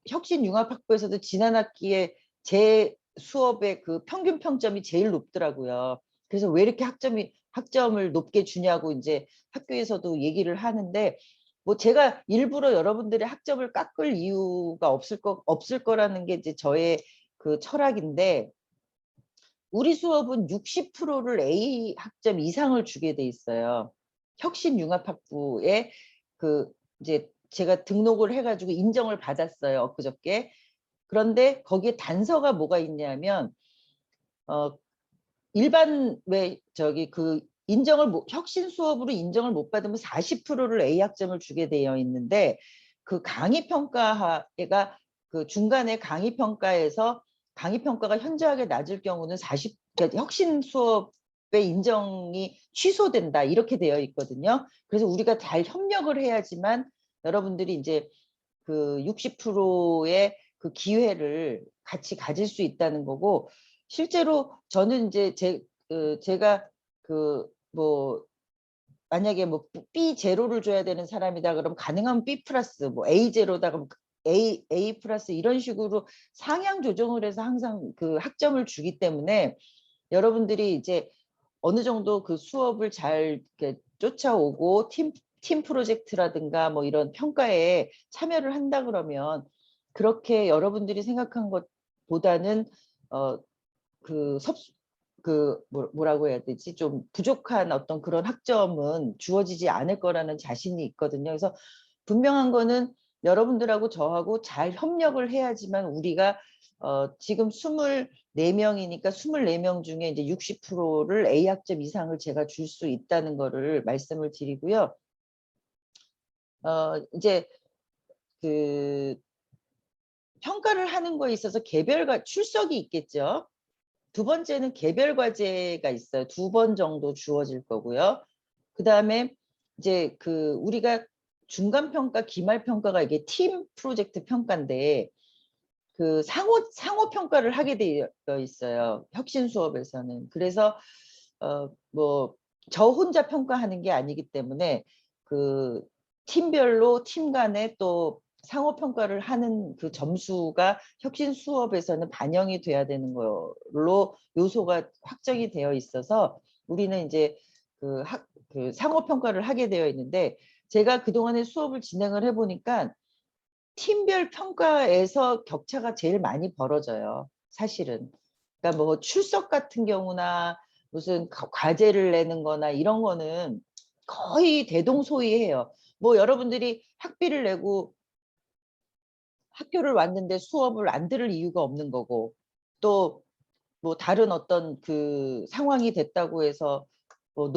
혁신융합학부에서도 지난 학기에 제 수업의 그 평균 평점이 제일 높더라고요. 그래서 왜 이렇게 학점을 높게 주냐고 이제 학교에서도 얘기를 하는데 뭐 제가 일부러 여러분들의 학점을 깎을 이유가 없을 거라는 게 이제 저의 그 철학인데 우리 수업은 60%를 A 학점 이상을 주게 돼 있어요. 혁신융합학부에 그 이제 제가 등록을 해가지고 인정을 받았어요. 엊그저께. 그런데 거기에 단서가 뭐가 있냐면 일반 왜 저기 그 혁신 수업으로 인정을 못 받으면 40%를 A 학점을 주게 되어 있는데 그 강의 평가가 그 중간에 강의 평가가 현저하게 낮을 경우는 그러니까 혁신 수업의 인정이 취소된다 이렇게 되어 있거든요. 그래서 우리가 잘 협력을 해야지만 여러분들이 이제 그 60%의 그 기회를 같이 가질 수 있다는 거고 실제로 저는 이제 제가 그 뭐 만약에 뭐 B 제로를 줘야 되는 사람이다 그러면 가능하면 B 플러스 뭐 A 제로다 그러면 A 플러스 이런 식으로 상향 조정을 해서 항상 그 학점을 주기 때문에 여러분들이 이제 어느 정도 그 수업을 잘 이렇게 쫓아오고 팀 프로젝트라든가 뭐 이런 평가에 참여를 한다 그러면 그렇게 여러분들이 생각한 것보다는 뭐라고 해야 되지? 좀 부족한 어떤 그런 학점은 주어지지 않을 거라는 자신이 있거든요. 그래서 분명한 거는 여러분들하고 저하고 잘 협력을 해야지만 우리가 지금 24명이니까 24명 중에 이제 60%를 A 학점 이상을 제가 줄 수 있다는 거를 말씀을 드리고요. 이제 그 평가를 하는 거에 있어서 출석이 있겠죠. 두 번째는 개별 과제가 있어요. 2번 정도 주어질 거고요. 그 다음에 이제 그 우리가 중간 평가, 기말 평가가 이게 팀 프로젝트 평가인데 그 상호 평가를 하게 되어 있어요. 혁신 수업에서는. 그래서 뭐 저 혼자 평가하는 게 아니기 때문에 그 팀별로 팀 간에 또 상호 평가를 하는 그 점수가 혁신 수업에서는 반영이 돼야 되는 걸로 요소가 확정이 되어 있어서 우리는 이제 그 상호 평가를 하게 되어 있는데 제가 그동안에 수업을 진행을 해보니까 팀별 평가에서 격차가 제일 많이 벌어져요. 사실은. 그러니까 뭐 출석 같은 경우나 무슨 과제를 내는 거나 이런 거는 거의 대동소이해요. 뭐 여러분들이 학비를 내고 학교를 왔는데 수업을 안 들을 이유가 없는 거고 또 뭐 다른 어떤 그 상황이 됐다고 해서 뭐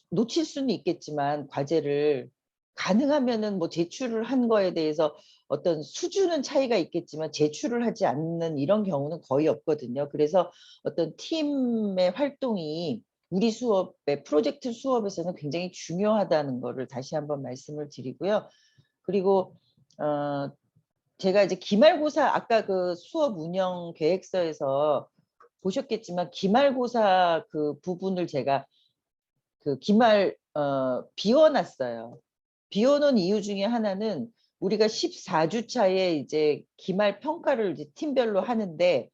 놓칠 수는 있겠지만 과제를 가능하면은 뭐 제출을 한 거에 대해서 어떤 수준은 차이가 있겠지만 제출을 하지 않는 이런 경우는 거의 없거든요. 그래서 어떤 팀의 활동이 우리 수업의 프로젝트 수업에서는 굉장히 중요하다는 거를 다시 한번 말씀을 드리고요. 그리고 제가 이제 기말고사 아까 그 수업 운영 계획서에서 보셨겠지만 기말고사 그 부분을 제가 그 비워놨어요. 비워놓은 이유 중에 하나는 우리가 14주 차에 이제 기말 평가를 이제 팀별로 하는데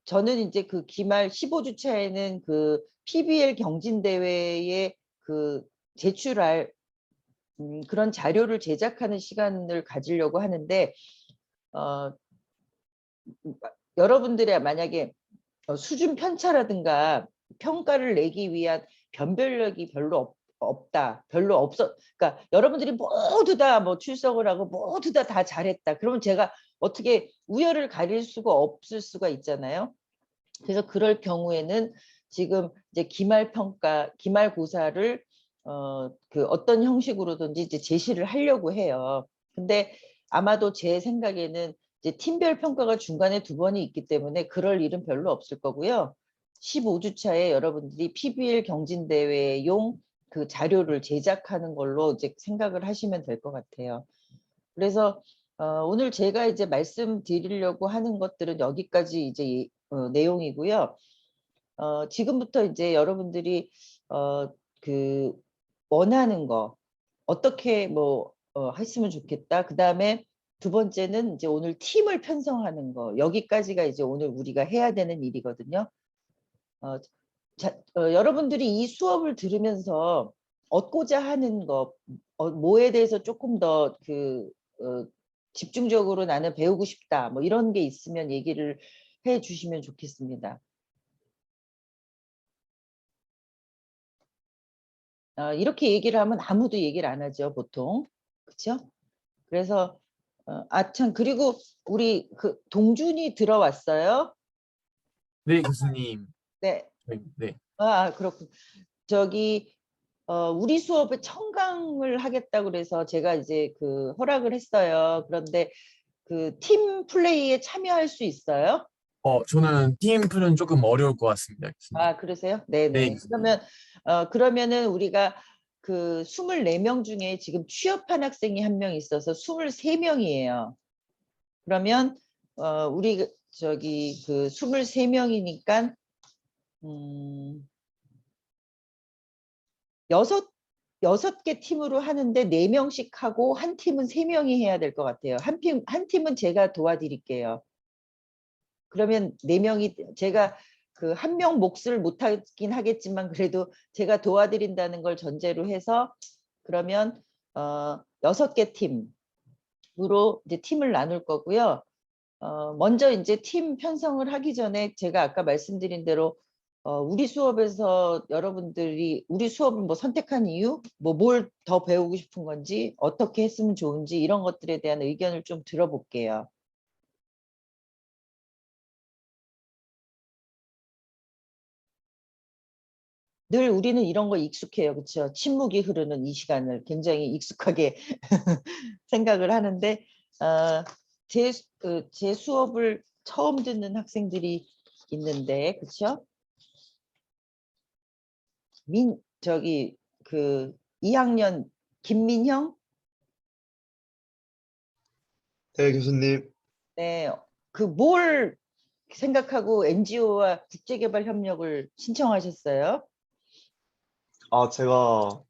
저는 이제 그 기말 15주 차에는 그 PBL 경진대회에 그 제출할 그런 자료를 제작하는 시간을 가지려고 하는데 여러분들의 만약에 수준 편차라든가 평가를 내기 위한 변별력이 별로 없다. 별로 없어. 그러니까 여러분들이 모두 다 뭐 출석을 하고 모두 다 잘했다. 그러면 제가 어떻게 우열을 가릴 수가 없을 수가 있잖아요. 그래서 그럴 경우에는 지금 이제 기말평가, 기말고사를 그 어떤 형식으로든지 이제 제시를 하려고 해요. 근데 아마도 제 생각에는 이제 팀별 평가가 중간에 2번이 있기 때문에 그럴 일은 별로 없을 거고요. 15주차에 여러분들이 PBL 경진대회용 그 자료를 제작하는 걸로 이제 생각을 하시면 될 것 같아요. 그래서 오늘 제가 이제 말씀드리려고 하는 것들은 여기까지 이제 내용이고요. 지금부터 이제 여러분들이 그 원하는 거 어떻게 뭐 했으면 좋겠다. 그 다음에 2번째는 이제 오늘 팀을 편성하는 거. 여기까지가 이제 오늘 우리가 해야 되는 일이거든요. 여러분들이 이 수업을 들으면서 얻고자 하는 거, 뭐에 대해서 조금 더 집중적으로 나는 배우고 싶다. 뭐 이런 게 있으면 얘기를 해 주시면 좋겠습니다. 이렇게 얘기를 하면 아무도 얘기를 안 하죠, 보통. 그렇죠? 그래서 참 그리고 우리 그 동준이 들어왔어요. 네, 교수님. 네. 네. 그렇군. 저기 우리 수업에 청강을 하겠다고 그래서 제가 이제 그 허락을 했어요. 그런데 그 팀 플레이에 참여할 수 있어요? 저는 팀플은 조금 어려울 것 같습니다, 교수님. 그러세요? 네, 네네. 교수님. 그러면은 우리가 그 24명 중에 지금 취업한 학생이 1명 있어서 23명이에요. 그러면 우리 저기 그 23명이니까 여섯 개 팀으로 하는데 4명씩 하고 한 팀은 3명이 해야 될 것 같아요. 한 팀은 제가 도와드릴게요. 그러면 4명이 제가 그 1명 몫을 못 하긴 하겠지만 그래도 제가 도와드린다는 걸 전제로 해서 그러면 6개 팀으로 이제 팀을 나눌 거고요. 먼저 이제 팀 편성을 하기 전에 제가 아까 말씀드린 대로 우리 수업에서 여러분들이 우리 수업을 뭐 선택한 이유, 뭐 뭘 더 배우고 싶은 건지, 어떻게 했으면 좋은지 이런 것들에 대한 의견을 좀 들어볼게요. 늘 우리는 이런 거 익숙해요. 그렇죠? 침묵이 흐르는 이 시간을 굉장히 익숙하게 생각을 하는데 제 수업을 처음 듣는 학생들이 있는데 그렇죠? 저기 그 2학년 김민형? 네, 교수님. 네. 그 뭘 생각하고 NGO와 국제개발협력을 신청하셨어요? 제가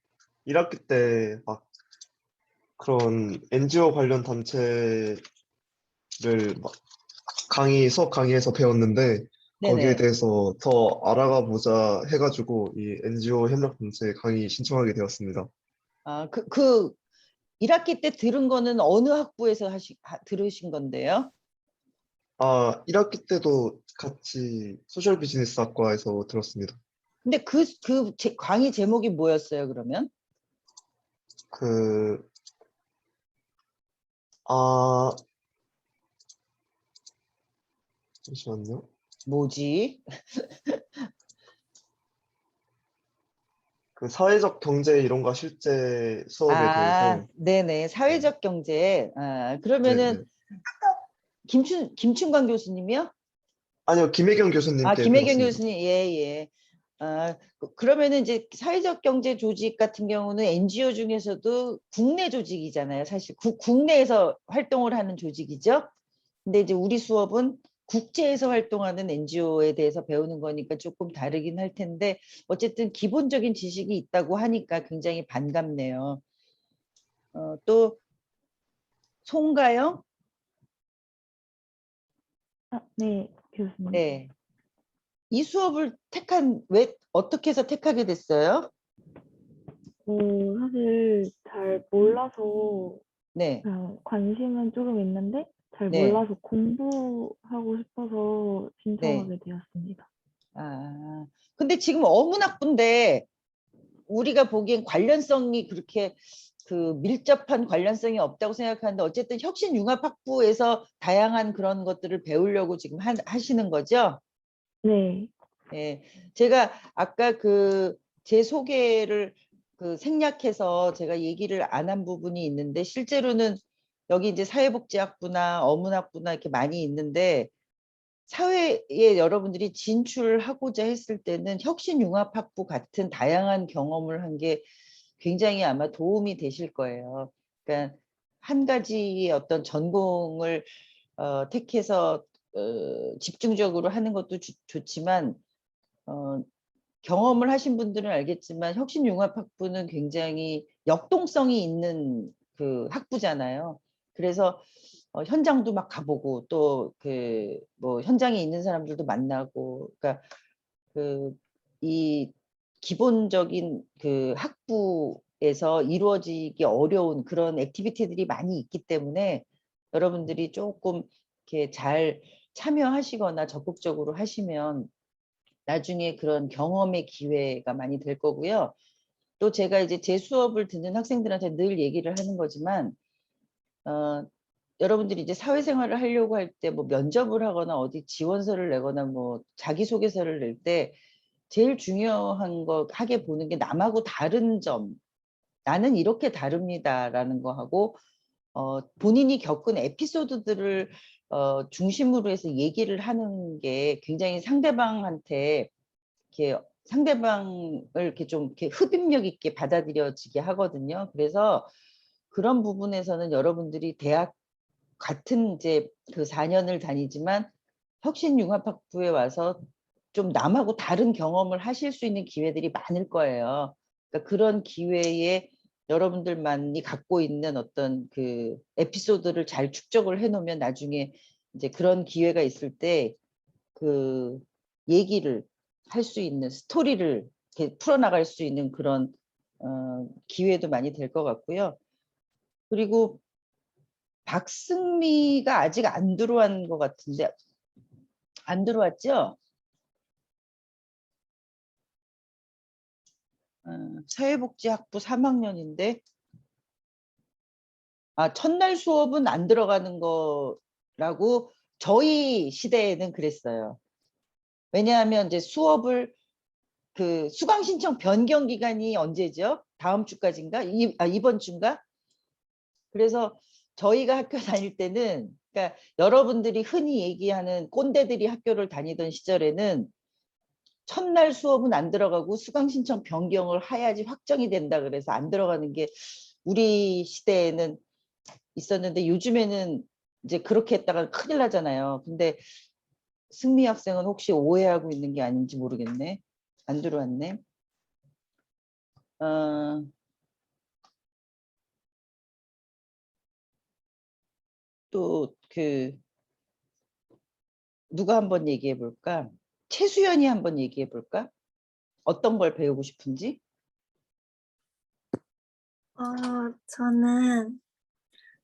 1학기 때 막 그런 NGO 관련 단체를 막 수업 강의에서 배웠는데 거기에 네네. 대해서 더 알아가 보자 해가지고 이 NGO 협력 단체 강의 신청하게 되었습니다. 그 1학기 때 들은 거는 어느 학부에서 들으신 건데요? 1학기 때도 같이 소셜 비즈니스 학과에서 들었습니다. 근데 강의 제목이 뭐였어요, 그러면? 그, 아, 잠시만요. 뭐지? 그 사회적 경제 이론과 실제 수업에 대해서. 네네. 네, 사회적 경제. 그러면은 네. 김춘관 교수님이요? 아니요, 김혜경 교수님께 김혜경 배웠습니다. 교수님. 예, 예. 그러면은 이제 사회적 경제 조직 같은 경우는 NGO 중에서도 국내 조직이잖아요. 사실 국내에서 활동을 하는 조직이죠. 근데 이제 우리 수업은 국제에서 활동하는 NGO에 대해서 배우는 거니까 조금 다르긴 할 텐데 어쨌든 기본적인 지식이 있다고 하니까 굉장히 반갑네요. 또 송가영? 네, 교수님. 네. 이 수업을 왜 어떻게 해서 택하게 됐어요? 사실 잘 몰라서 네, 그냥 관심은 조금 있는데 잘 네, 몰라서 공부하고 싶어서 네. 신청하게 되었습니다. 아, 근데 지금 어문학부인데 우리가 보기엔 관련성이 그렇게 그 밀접한 관련성이 없다고 생각하는데 어쨌든 혁신융합학부에서 다양한 그런 것들을 배우려고 지금 하시는 거죠? 네. 예, 제가 아까 그 제 소개를 그 생략해서 제가 얘기를 안 한 부분이 있는데 실제로는 여기 이제 사회복지학부나 어문학부나 이렇게 많이 있는데 사회에 여러분들이 진출하고자 했을 때는 혁신융합학부 같은 다양한 경험을 한 게 굉장히 아마 도움이 되실 거예요. 그러니까 한 가지의 어떤 전공을 택해서 집중적으로 하는 것도 좋지만 어, 경험을 하신 분들은 알겠지만 혁신융합학부는 굉장히 역동성이 있는 그 학부잖아요. 그래서 현장도 막 가보고 또 그 뭐 현장에 있는 사람들도 만나고 그러니까 그 이 기본적인 그 학부에서 이루어지기 어려운 그런 액티비티들이 많이 있기 때문에 여러분들이 조금 이렇게 잘 참여하시거나 적극적으로 하시면 나중에 그런 경험의 기회가 많이 될 거고요. 또 제가 이제 제 수업을 듣는 학생들한테 늘 얘기를 하는 거지만 여러분들이 이제 사회생활을 하려고 할 때 뭐 면접을 하거나 어디 지원서를 내거나 뭐 자기소개서를 낼 때 제일 중요한 거 하게 보는 게 남하고 다른 점, 나는 이렇게 다릅니다라는 거 하고 본인이 겪은 에피소드들을 중심으로 해서 얘기를 하는 게 굉장히 상대방한테 이렇게 상대방을 이렇게 좀 이렇게 흡입력 있게 받아들여지게 하거든요. 그래서 그런 부분에서는 여러분들이 대학 같은 이제 그 4년을 다니지만 혁신융합학부에 와서 좀 남하고 다른 경험을 하실 수 있는 기회들이 많을 거예요. 그러니까 그런 기회에 여러분들만이 갖고 있는 어떤 그 에피소드를 잘 축적을 해놓으면 나중에 이제 그런 기회가 있을 때 그 얘기를 할 수 있는 스토리를 이렇게 풀어나갈 수 있는 그런 기회도 많이 될 것 같고요. 그리고 박승미가 아직 안 들어온 것 같은데 안 들어왔죠? 사회복지학부 3학년인데 첫날 수업은 안 들어가는 거라고 저희 시대에는 그랬어요. 왜냐하면 이제 수업을 그 수강 신청 변경 기간이 언제죠? 다음 주까지인가? 이번 주인가? 그래서 저희가 학교 다닐 때는 그러니까 여러분들이 흔히 얘기하는 꼰대들이 학교를 다니던 시절에는 첫날 수업은 안 들어가고 수강 신청 변경을 해야지 확정이 된다 그래서 안 들어가는 게 우리 시대에는 있었는데 요즘에는 이제 그렇게 했다가 큰일 나잖아요. 근데 승미 학생은 혹시 오해하고 있는 게 아닌지 모르겠네. 안 들어왔네. 어, 또 그 누가 한번 얘기해 볼까? 최수연이 한번 얘기해 볼까? 어떤 걸 배우고 싶은지? 저는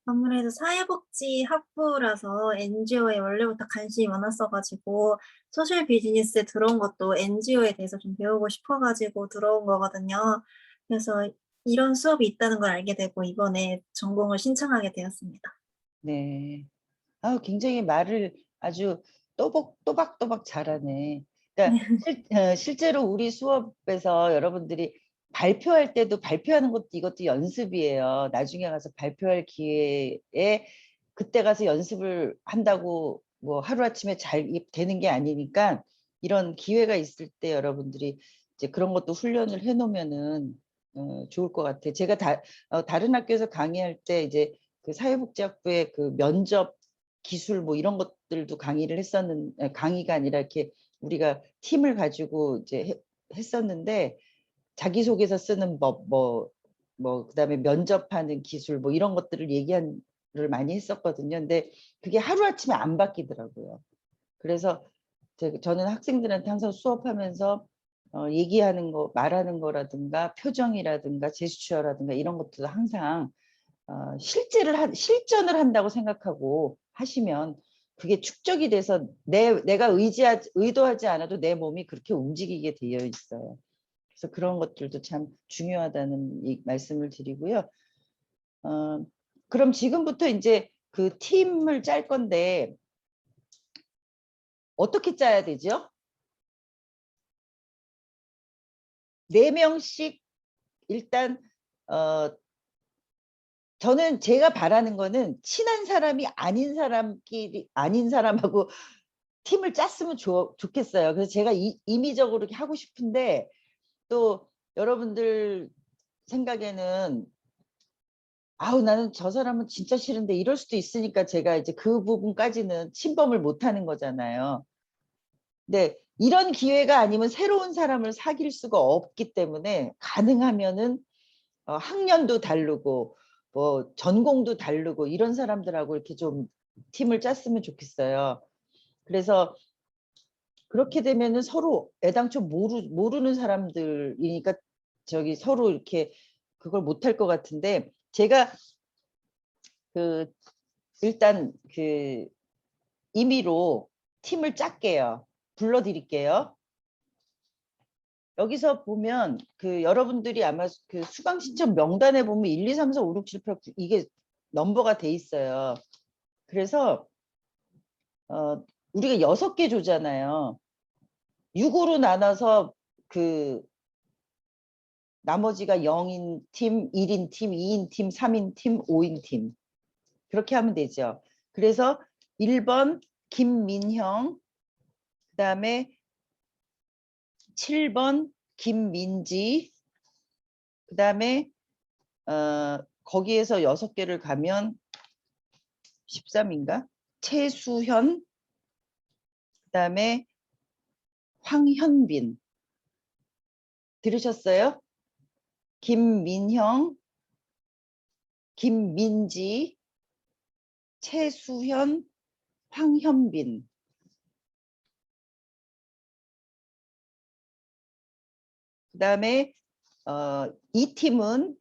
아무래도 사회복지 학부라서 NGO에 원래부터 관심이 많았어가지고 소셜 비즈니스에 들어온 것도 NGO에 대해서 좀 배우고 싶어가지고 들어온 거거든요. 그래서 이런 수업이 있다는 걸 알게 되고 이번에 전공을 신청하게 되었습니다. 네. 굉장히 말을 아주 또박또박 잘하네. 그러니까 실제로 우리 수업에서 여러분들이 발표할 때도 발표하는 것도 이것도 연습이에요. 나중에 가서 발표할 기회에 그때 가서 연습을 한다고 뭐 하루아침에 잘 되는 게 아니니까 이런 기회가 있을 때 여러분들이 이제 그런 것도 훈련을 해놓으면은 좋을 것 같아요. 제가 다른 학교에서 강의할 때 이제 그 사회복지학부의 그 면접 기술 뭐 이런 것들도 강의를 했었는 강의가 아니라 이렇게 우리가 팀을 가지고 이제 했었는데 자기소개서 쓰는 법 뭐 그다음에 면접하는 기술 뭐 이런 것들을 얘기를 많이 했었거든요. 근데 그게 하루아침에 안 바뀌더라고요. 그래서 저는 학생들한테 항상 수업하면서 얘기하는 거, 말하는 거라든가 표정이라든가 제스처라든가 이런 것도 항상 실전을 한다고 생각하고 하시면 그게 축적이 돼서 내가 의도하지 않아도 내 몸이 그렇게 움직이게 되어 있어요. 그래서 그런 것들도 참 중요하다는 이 말씀을 드리고요. 그럼 지금부터 이제 그 팀을 짤 건데 어떻게 짜야 되죠? 4명씩 일단 저는 제가 바라는 거는 친한 사람이 아닌 사람하고 팀을 짰으면 좋겠어요. 그래서 제가 임의적으로 이렇게 하고 싶은데 또 여러분들 생각에는 아우 나는 저 사람은 진짜 싫은데 이럴 수도 있으니까 제가 이제 그 부분까지는 침범을 못 하는 거잖아요. 근데 이런 기회가 아니면 새로운 사람을 사귈 수가 없기 때문에 가능하면은 학년도 다르고 뭐 전공도 다르고 이런 사람들하고 이렇게 좀 팀을 짰으면 좋겠어요. 그래서 그렇게 되면은 서로 애당초 모르는 사람들이니까 저기 서로 이렇게 그걸 못할 것 같은데 제가 그 일단 그 임의로 팀을 짤게요. 불러드릴게요. 여기서 보면 그 여러분들이 아마 그 수강 신청 명단에 보면 1, 2, 3, 4, 5, 6, 7, 8, 9 이게 넘버가 돼 있어요. 그래서 우리가 6개 조잖아요. 6으로 나눠서 그 나머지가 0인 팀, 1인 팀, 2인 팀, 3인 팀, 5인 팀. 그렇게 하면 되죠. 그래서 1번 김민형, 그다음에 7번 김민지, 그다음에 거기에서 6개를 가면 13인가? 최수현, 그다음에 황현빈. 들으셨어요? 김민형, 김민지, 최수현, 황현빈. 그다음에 이 팀은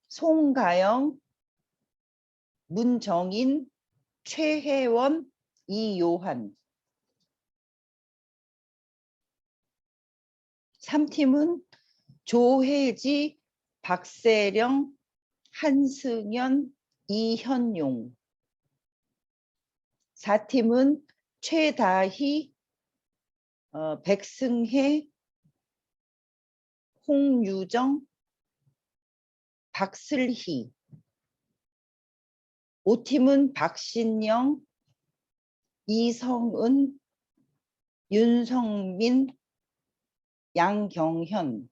송가영, 문정인, 최혜원, 이요한. 3팀은 조혜지, 박세령, 한승연, 이현용. 4팀은 최다희, 백승혜, 홍유정, 박슬희. 5팀은 박신영, 이성은, 윤성민, 양경현.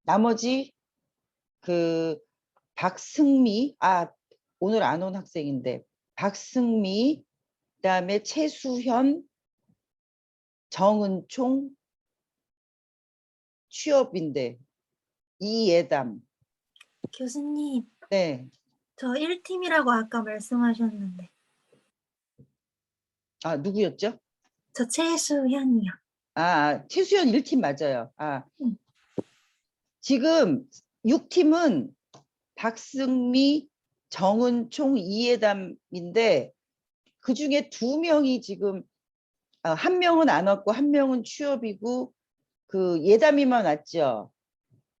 나머지 그 박승미, 오늘 안 온 학생인데 박승미, 그다음에 최수현, 정은총, 취업인데 이예담. 교수님, 네. 저 1팀이라고 아까 말씀하셨는데. 누구였죠? 저 최수현이요. 최수현 1팀 맞아요. 응. 지금 6팀은 박승미, 정은총, 이예담인데 그 중에 2명이 지금 1명은 안 왔고 1명은 취업이고 그 예담이만 왔죠.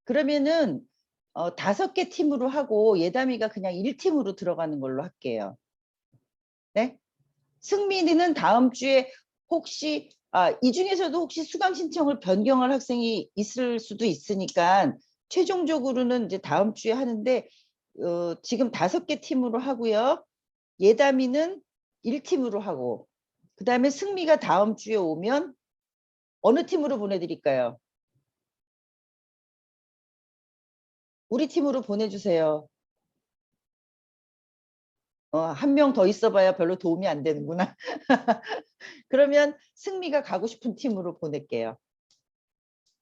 그러면은 5개 팀으로 하고 예담이가 그냥 1팀으로 들어가는 걸로 할게요. 네? 승민이는 다음 주에 혹시 이 중에서도 혹시 수강 신청을 변경할 학생이 있을 수도 있으니까 최종적으로는 이제 다음 주에 하는데 지금 5개 팀으로 하고요. 예담이는 1팀으로 하고 그다음에 승미가 다음 주에 오면 어느 팀으로 보내드릴까요? 우리 팀으로 보내주세요. 1명 더 있어봐야 별로 도움이 안 되는구나. 그러면 승미가 가고 싶은 팀으로 보낼게요.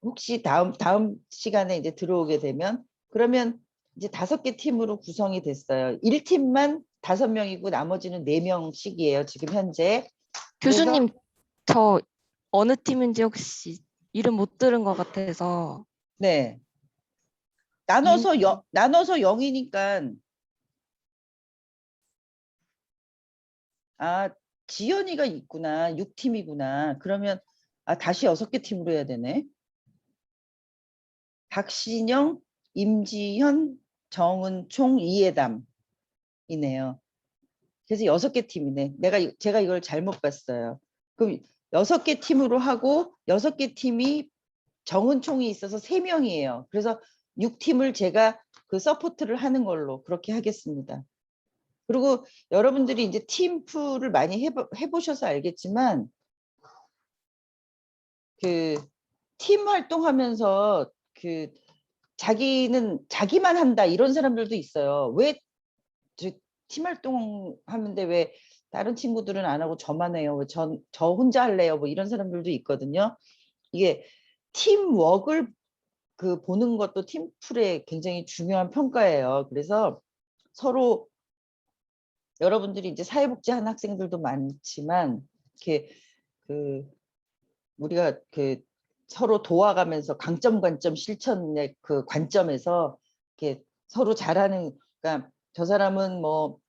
혹시 다음 시간에 이제 들어오게 되면 그러면 이제 5개 팀으로 구성이 됐어요. 1팀만 5명이고 나머지는 4명씩이에요. 지금 현재. 교수님, 저 어느 팀인지 혹시 이름 못 들은 것 같아서. 네. 나눠서 0이니까 아, 지연이가 있구나. 6팀이구나. 그러면 다시 6개 팀으로 해야 되네. 박신영, 임지현, 정은총, 이해담이네요. 그래서 6개 팀이네. 제가 이걸 잘못 봤어요. 그럼 6개 팀으로 하고 6개 팀이 정은총이 있어서 3명이에요. 그래서 6팀을 제가 그 서포트를 하는 걸로 그렇게 하겠습니다. 그리고 여러분들이 이제 팀플을 많이 해보셔서 알겠지만 그 팀 활동하면서 그 자기만 한다 이런 사람들도 있어요. 왜 팀 활동하는데 왜 다른 친구들은 안 하고 저만 해요? 왜 저 혼자 할래요? 뭐 이런 사람들도 있거든요. 이게 팀워크를 그 보는 것도 팀플의 굉장히 중요한 평가예요. 그래서 서로 여러분들이 이제 사회복지하는 학생들도 많지만 이렇게 그 우리가 그 서로 도와가면서 강점 관점 실천의 그 관점에서 이렇게 서로 잘하는, 그러니까 저 사람은 뭐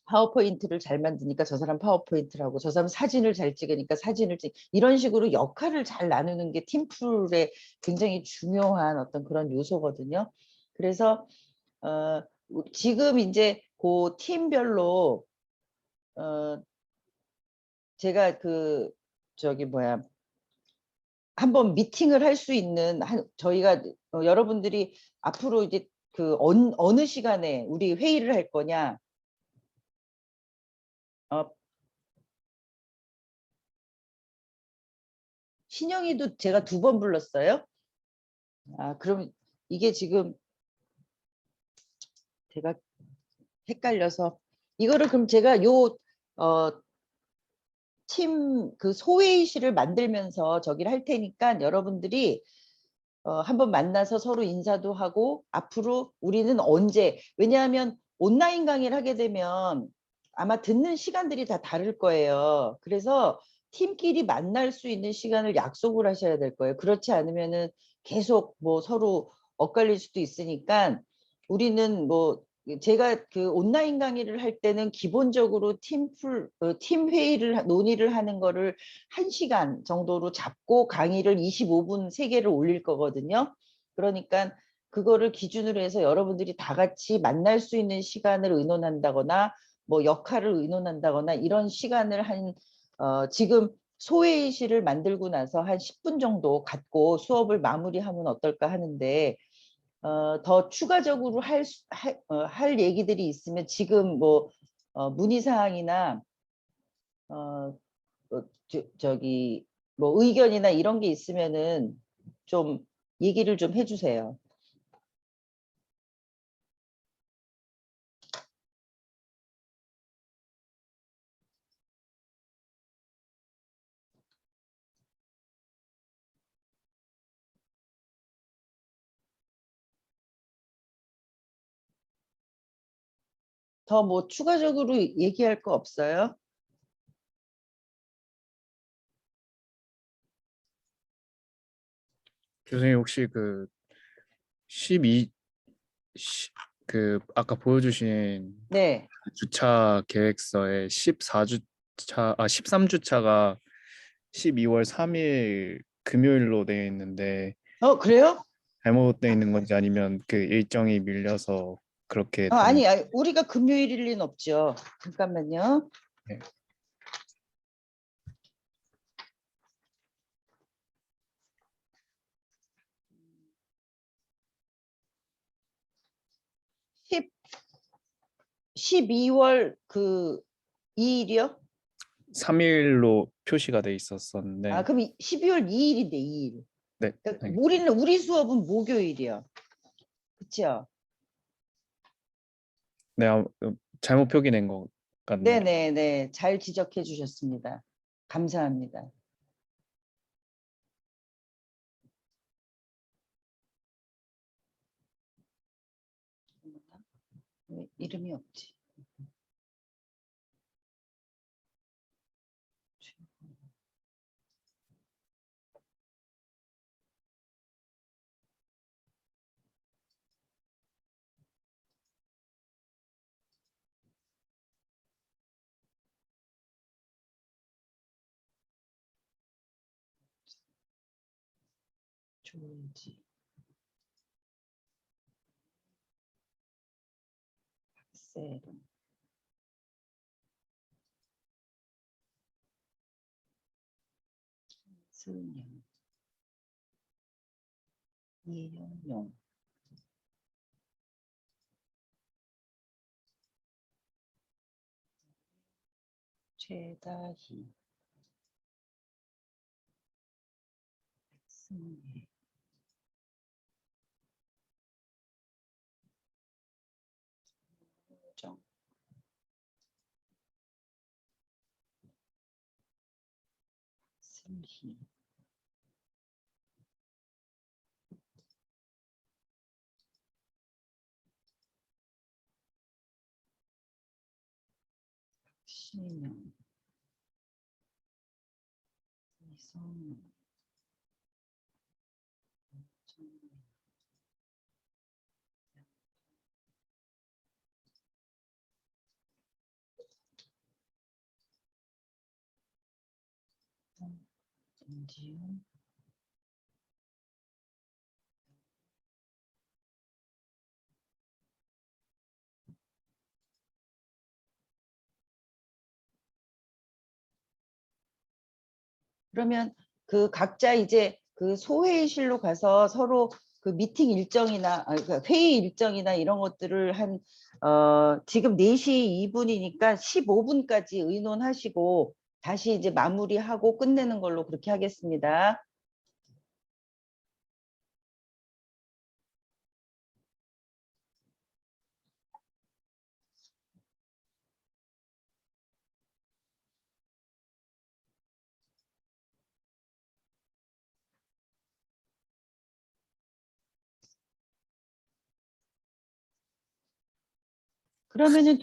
파워포인트를 잘 만드니까 저 사람 파워포인트라고, 저 사람 사진을 잘 찍으니까 사진을 찍, 이런 식으로 역할을 잘 나누는 게 팀플의 굉장히 중요한 어떤 그런 요소거든요. 그래서 지금 이제 그 팀별로 제가 그 저기 뭐야 한번 미팅을 할 수 있는 저희가 여러분들이 앞으로 이제 그 어느 시간에 우리 회의를 할 거냐, 신영이도 제가 2번 불렀어요. 그럼 이게 지금 제가 헷갈려서 이거를 그럼 제가 팀 그 소회의실을 만들면서 저기를 할 테니까 여러분들이 한번 만나서 서로 인사도 하고 앞으로 우리는 언제, 왜냐하면 온라인 강의를 하게 되면 아마 듣는 시간들이 다 다를 거예요. 그래서 팀끼리 만날 수 있는 시간을 약속을 하셔야 될 거예요. 그렇지 않으면은 계속 뭐 서로 엇갈릴 수도 있으니까 우리는 뭐 제가 그 온라인 강의를 할 때는 기본적으로 팀 회의를 논의를 하는 거를 1시간 정도로 잡고 강의를 25분 3개를 올릴 거거든요. 그러니까 그거를 기준으로 해서 여러분들이 다 같이 만날 수 있는 시간을 의논한다거나 뭐 역할을 의논한다거나 이런 시간을 지금 소회의실을 만들고 나서 한 10분 정도 갖고 수업을 마무리하면 어떨까 하는데, 더 추가적으로 할 얘기들이 있으면 지금 뭐 문의사항이나 저기 뭐 의견이나 이런 게 있으면은 좀 얘기를 좀 해주세요. 더 뭐 추가적으로 얘기할 거 없어요? 교수님 혹시 그 12, 그 아까 보여주신 네. 주차 계획서에 13주차가 12월 3일 금요일로 되어 있는데 그래요? 잘못되어 있는 건지 아니면 그 일정이 밀려서 그렇게 된 아니, 우리가 금요일일 리는 없죠. 잠깐만요. 네. 12월 그 2일이요? 3일로 표시가 돼 있었었는데 그럼 12월 2일인데 2일. 네, 그러니까 알겠습니다. 우리 수업은 목요일이요. 그렇죠? 네, 잘못 표기된 것 같네요. 네네네. 잘 지적해 주셨습니다. 감사합니다. 왜 이름이 없지? 조지 박세롬 승영 이현용 최다희 백승혜 정 슬희 신영 이성우 김지훈 그러면 그 각자 이제 그 소회의실로 가서 서로 그 미팅 일정이나 그러니까 회의 일정이나 이런 것들을 한 지금 4시 2분이니까 15분까지 의논하시고 다시 이제 마무리하고 끝내는 걸로 그렇게 하겠습니다. 그러면은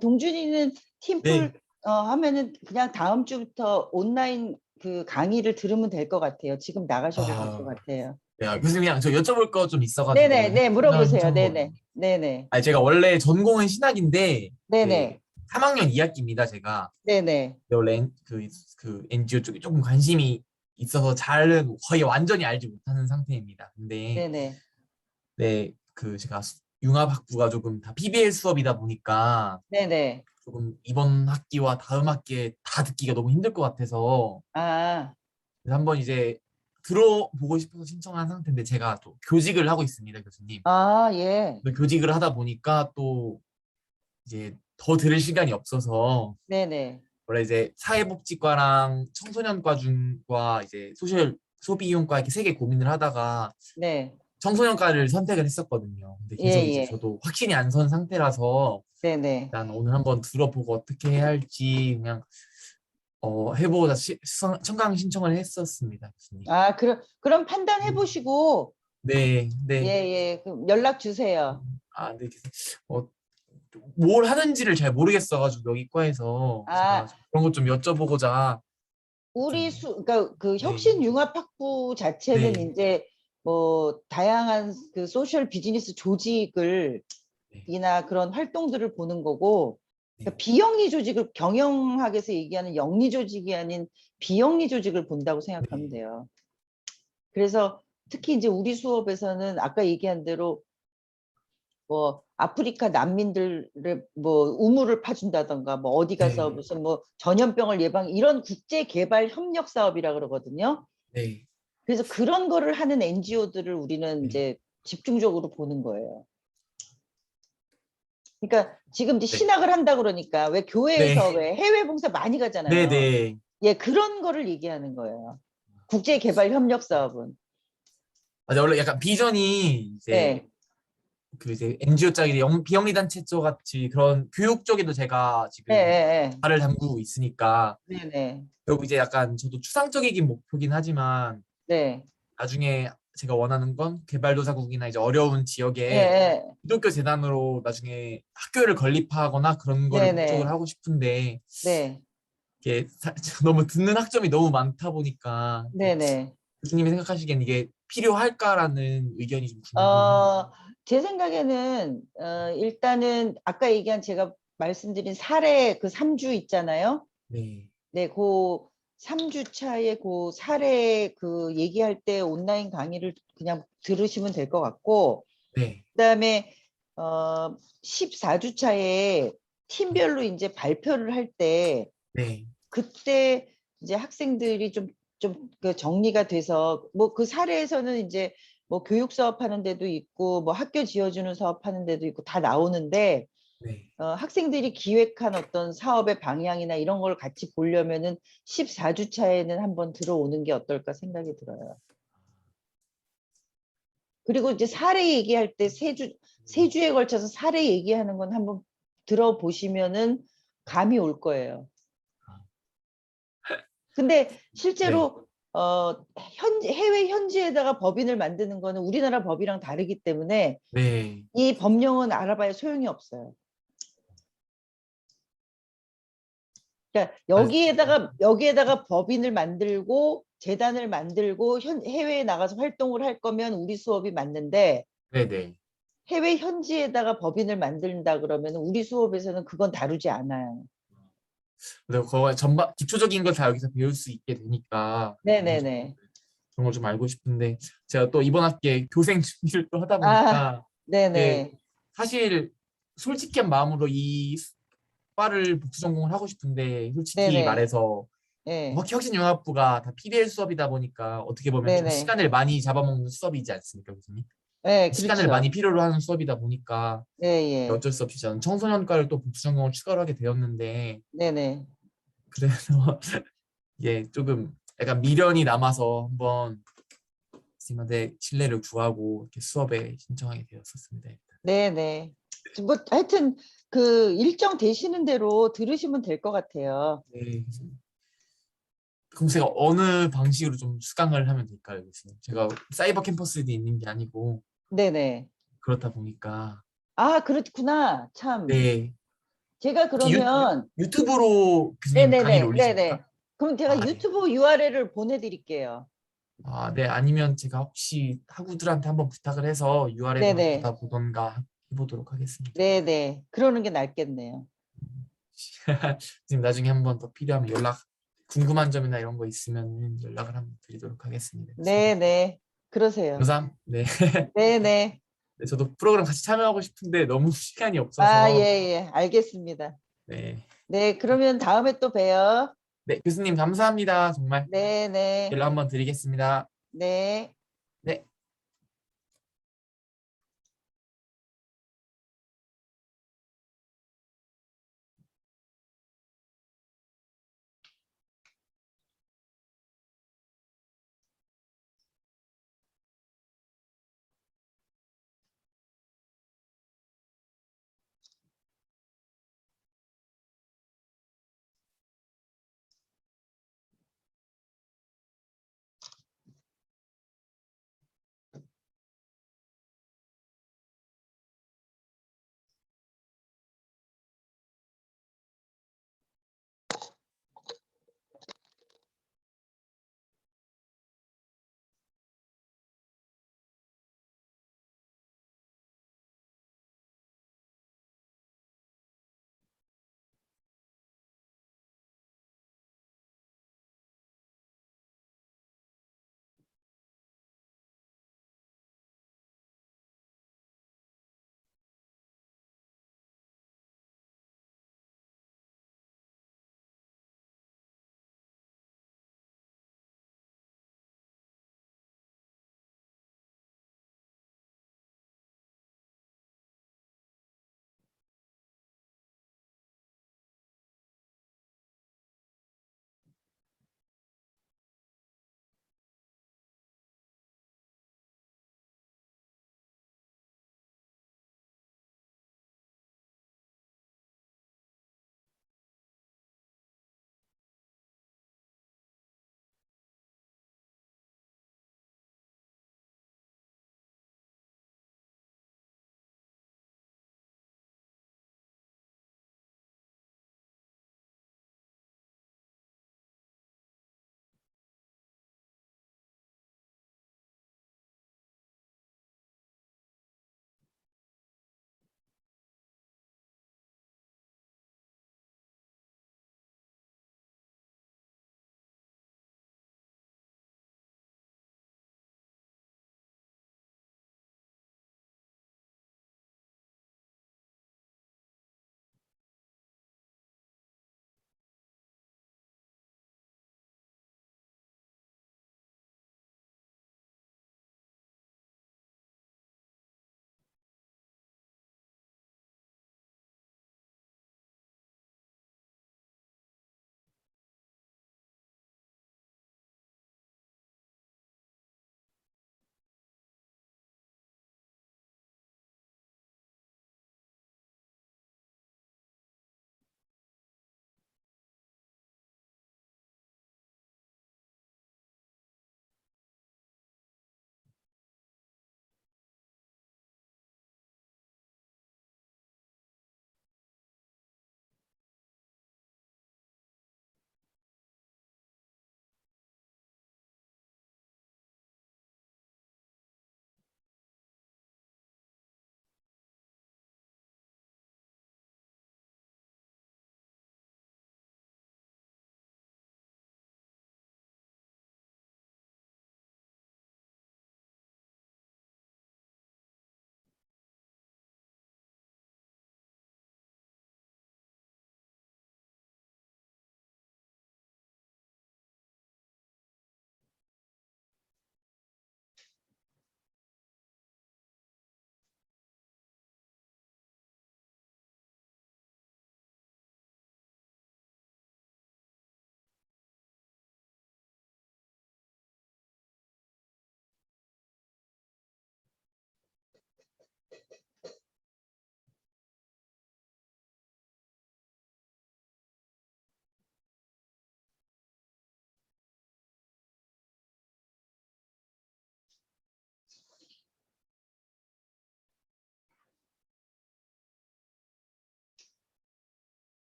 동준이는 팀플 네. 하면은 그냥 다음 주부터 온라인 그 강의를 들으면 될 것 같아요. 지금 나가셔도 될 것 같아요. 네, 교수님 그냥 저 여쭤볼 거 좀 있어가지고. 네네, 물어보세요. 신청 네네, 네네, 아니 제가 원래 전공은 신학인데 네네, 3학년 2학기입니다. 제가 네네, 원래 그 NGO 쪽에 조금 관심이 있어서 잘은 거의 완전히 알지 못하는 상태입니다. 근데 네네, 네, 그 제가 융합학부가 조금 다 PBL 수업이다 보니까 네네. 조금 이번 학기와 다음 학기에 다 듣기가 너무 힘들 것 같아서 아, 그래서 한번 이제 들어보고 싶어서 신청한 상태인데 제가 또 교직을 하고 있습니다, 교수님. 예. 근데 교직을 하다 보니까 또 이제 더 들을 시간이 없어서 네네, 원래 이제 사회복지과랑 청소년과 중과 이제 소셜 소비이용과 이렇게 세 개 고민을 하다가 네, 청소년과를 선택을 했었거든요. 근데 예, 계속 이제 예, 저도 확신이 안 선 상태라서 네네. 일단 오늘 한번 들어보고 어떻게 해야 할지 그냥 해보자 청강 신청을 했었습니다, 교수님. 아, 그럼 판단해 보시고, 네, 예, 네. 예, 그럼 연락 주세요. 아, 네. 어, 뭘 하는지를 잘 모르겠어가지고 여기 과에서 제가 아, 좀 그런 것 좀 여쭤보고자 우리 좀 그러니까 그 네, 혁신융합학부 자체는 네, 이제 뭐 다양한 그 소셜 비즈니스 조직을 네, 이나 그런 활동들을 보는 거고 그러니까 네, 비영리 조직을 경영학에서 얘기하는 영리 조직이 아닌 비영리 조직을 본다고 생각하면 네, 돼요. 그래서 특히 이제 우리 수업에서는 아까 얘기한 대로 뭐 아프리카 난민들의 뭐 우물을 파준다던가 뭐 어디 가서 네, 무슨 뭐 전염병을 예방 이런 국제 개발 협력 사업이라 그러거든요. 네, 그래서 그런 거를 하는 NGO들을 우리는 네, 이제 집중적으로 보는 거예요. 그러니까 지금 이제 네, 신학을 한다 그러니까 왜 교회에서 네, 왜 해외 봉사 많이 네, 가잖아요. 네. 예, 그런 거를 얘기하는 거예요. 국제 개발 협력 사업은. 맞아, 원래 약간 비전이 이제 네. 그 이제 NGO 짝이 비영리 단체 쪽 같이 그런 교육 쪽에도 제가 예, 지금 예, 발을 담그고 있으니까 예. 네, 결국 이제 약간 저도 추상적이긴 목표긴 하지만 네. 나중에 제가 원하는 건 개발도상국이나 이제 어려운 예, 지역에 예. 기독교 재단으로 나중에 학교를 건립하거나 그런 거를 네, 목적으로 네. 하고 싶은데 네. 이게 너무 듣는 학점이 너무 많다 보니까 네, 네. 교수님이 생각하시기엔 이게 필요할까라는 의견이 좀 궁금합니다. 어, 제 생각에는 일단은 아까 얘기한 제가 말씀드린 사례 그 3주 있잖아요. 네, 네, 그 3주 차에 그 사례 그 얘기할 때 온라인 강의를 그냥 들으시면 될 것 같고, 네. 그다음에 14주 차에 팀별로 이제 발표를 할 때 네. 그때 이제 학생들이 좀 그 정리가 돼서 뭐 그 사례에서는 이제 뭐 교육 사업 하는 데도 있고 뭐 학교 지어주는 사업 하는 데도 있고 다 나오는데 네. 학생들이 기획한 어떤 사업의 방향이나 이런 걸 같이 보려면은 14주 차에는 한번 들어오는 게 어떨까 생각이 들어요. 그리고 이제 사례 얘기할 때 세 주에 걸쳐서 사례 얘기하는 건 한번 들어보시면은 감이 올 거예요. 근데 실제로 해외 현지에다가 법인을 만드는 거는 우리나라 법이랑 다르기 때문에 네. 이 법령은 알아봐야 소용이 없어요. 그러니까 여기에다가 법인을 만들고 재단을 만들고 해외에 나가서 활동을 할 거면 우리 수업이 맞는데 네네. 해외 현지에다가 법인을 만든다 그러면 우리 수업에서는 그건 다루지 않아요. 근데 그거 전반 기초적인 걸 다 여기서 배울 수 있게 되니까 네네네. 그런 걸 좀 알고 싶은데 제가 또 이번 학기에 교생 준비를 또 하다 아, 보니까 네네. 사실 솔직한 마음으로 이 과를 복수 전공을 하고 싶은데 솔직히 네네. 말해서 네. 혁신융합부가 다 PBL 수업이다 보니까 어떻게 보면 좀 네네. 시간을 많이 잡아먹는 수업이지 않습니까, 교수님? 네, 시간을 많이 그렇죠. 필요로 하는 수업이다 보니까 예, 예. 어쩔 수 없이 저는 청소년과를 또 복수 전공을 추가로 하게 되었는데 네네. 그래서 이게 조금 약간 미련이 남아서 한번 선생님한테 신뢰를 구하고 이렇게 수업에 신청하게 되었었습니다. 네네. 뭐 하여튼 그 일정 되시는 대로 들으시면 될 것 같아요. 네. 그럼 제가 어느 방식으로 좀 수강을 하면 될까요, 교수님? 제가 사이버 캠퍼스에 있는 게 아니고 네네. 그렇다 보니까 아, 그렇구나. 참. 네. 제가 혹시 그러면 유튜브로 교수님 강의를 네네네. 올리십니까? 네네. 그럼 제가 아, 네. 유튜브 URL을 보내드릴게요. 아, 네. 아니면 제가 혹시 학우들한테 한번 부탁을 해서 URL을 한번 네네. 받아보던가 해보도록 하겠습니다. 네네. 그러는 게 낫겠네요. 지금 나중에 한번 더 필요하면 궁금한 점이나 이런 거 있으면 연락을 한번 드리도록 하겠습니다. 교수님. 네네. 그러세요. 네. 네네. 네, 저도 프로그램 같이 참여하고 싶은데 너무 시간이 아, 예, 없어서 예. 알겠습니다. 네. 네, 그러면 다음에 또 봬요. 네, 교수님 감사합니다. 정말 네네. 연락 한번 드리겠습니다. 네. 네.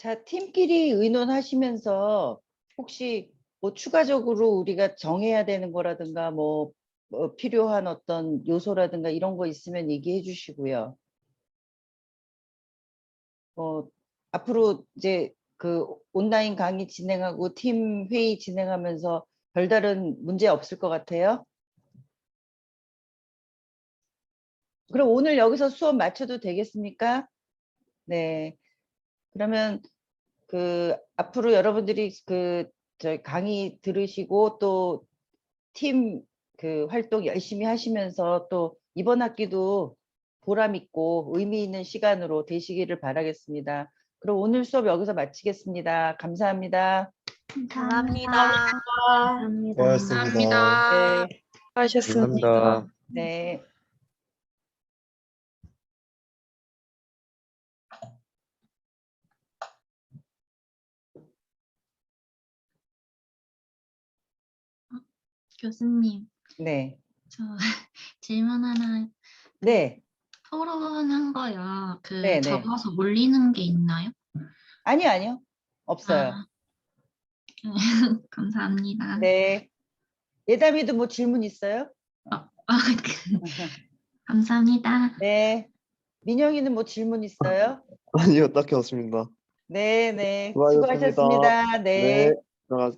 자, 팀끼리 의논하시면서 혹시 뭐 추가적으로 우리가 정해야 되는 거라든가 뭐 필요한 어떤 요소라든가 이런 거 있으면 얘기해 주시고요. 앞으로 이제 그 온라인 강의 진행하고 팀 회의 진행하면서 별다른 문제 없을 것 같아요. 그럼 오늘 여기서 수업 마쳐도 되겠습니까? 네. 그러면 그 앞으로 여러분들이 그 저희 강의 들으시고 또 팀 그 활동 열심히 하시면서 또 이번 학기도 보람 있고 의미 있는 시간으로 되시기를 바라겠습니다. 그럼 오늘 수업 여기서 마치겠습니다. 감사합니다. 감사합니다. 감사합니다. 고맙습니다. 네. 수고하셨습니다. 감사합니다. 네. 교수님, 네. 저 질문 하나, 네. 토론한 거요. 네네. 적어서 올리는 게 있나요? 아니요. 없어요. 아, 감사합니다. 네. 예담이도 뭐 질문 있어요? 감사합니다. 네. 민영이는 뭐 질문 있어요? 아니요, 딱히 없습니다. 네. 수고하셨습니다. 수고하셨습니다. 네. 들어가-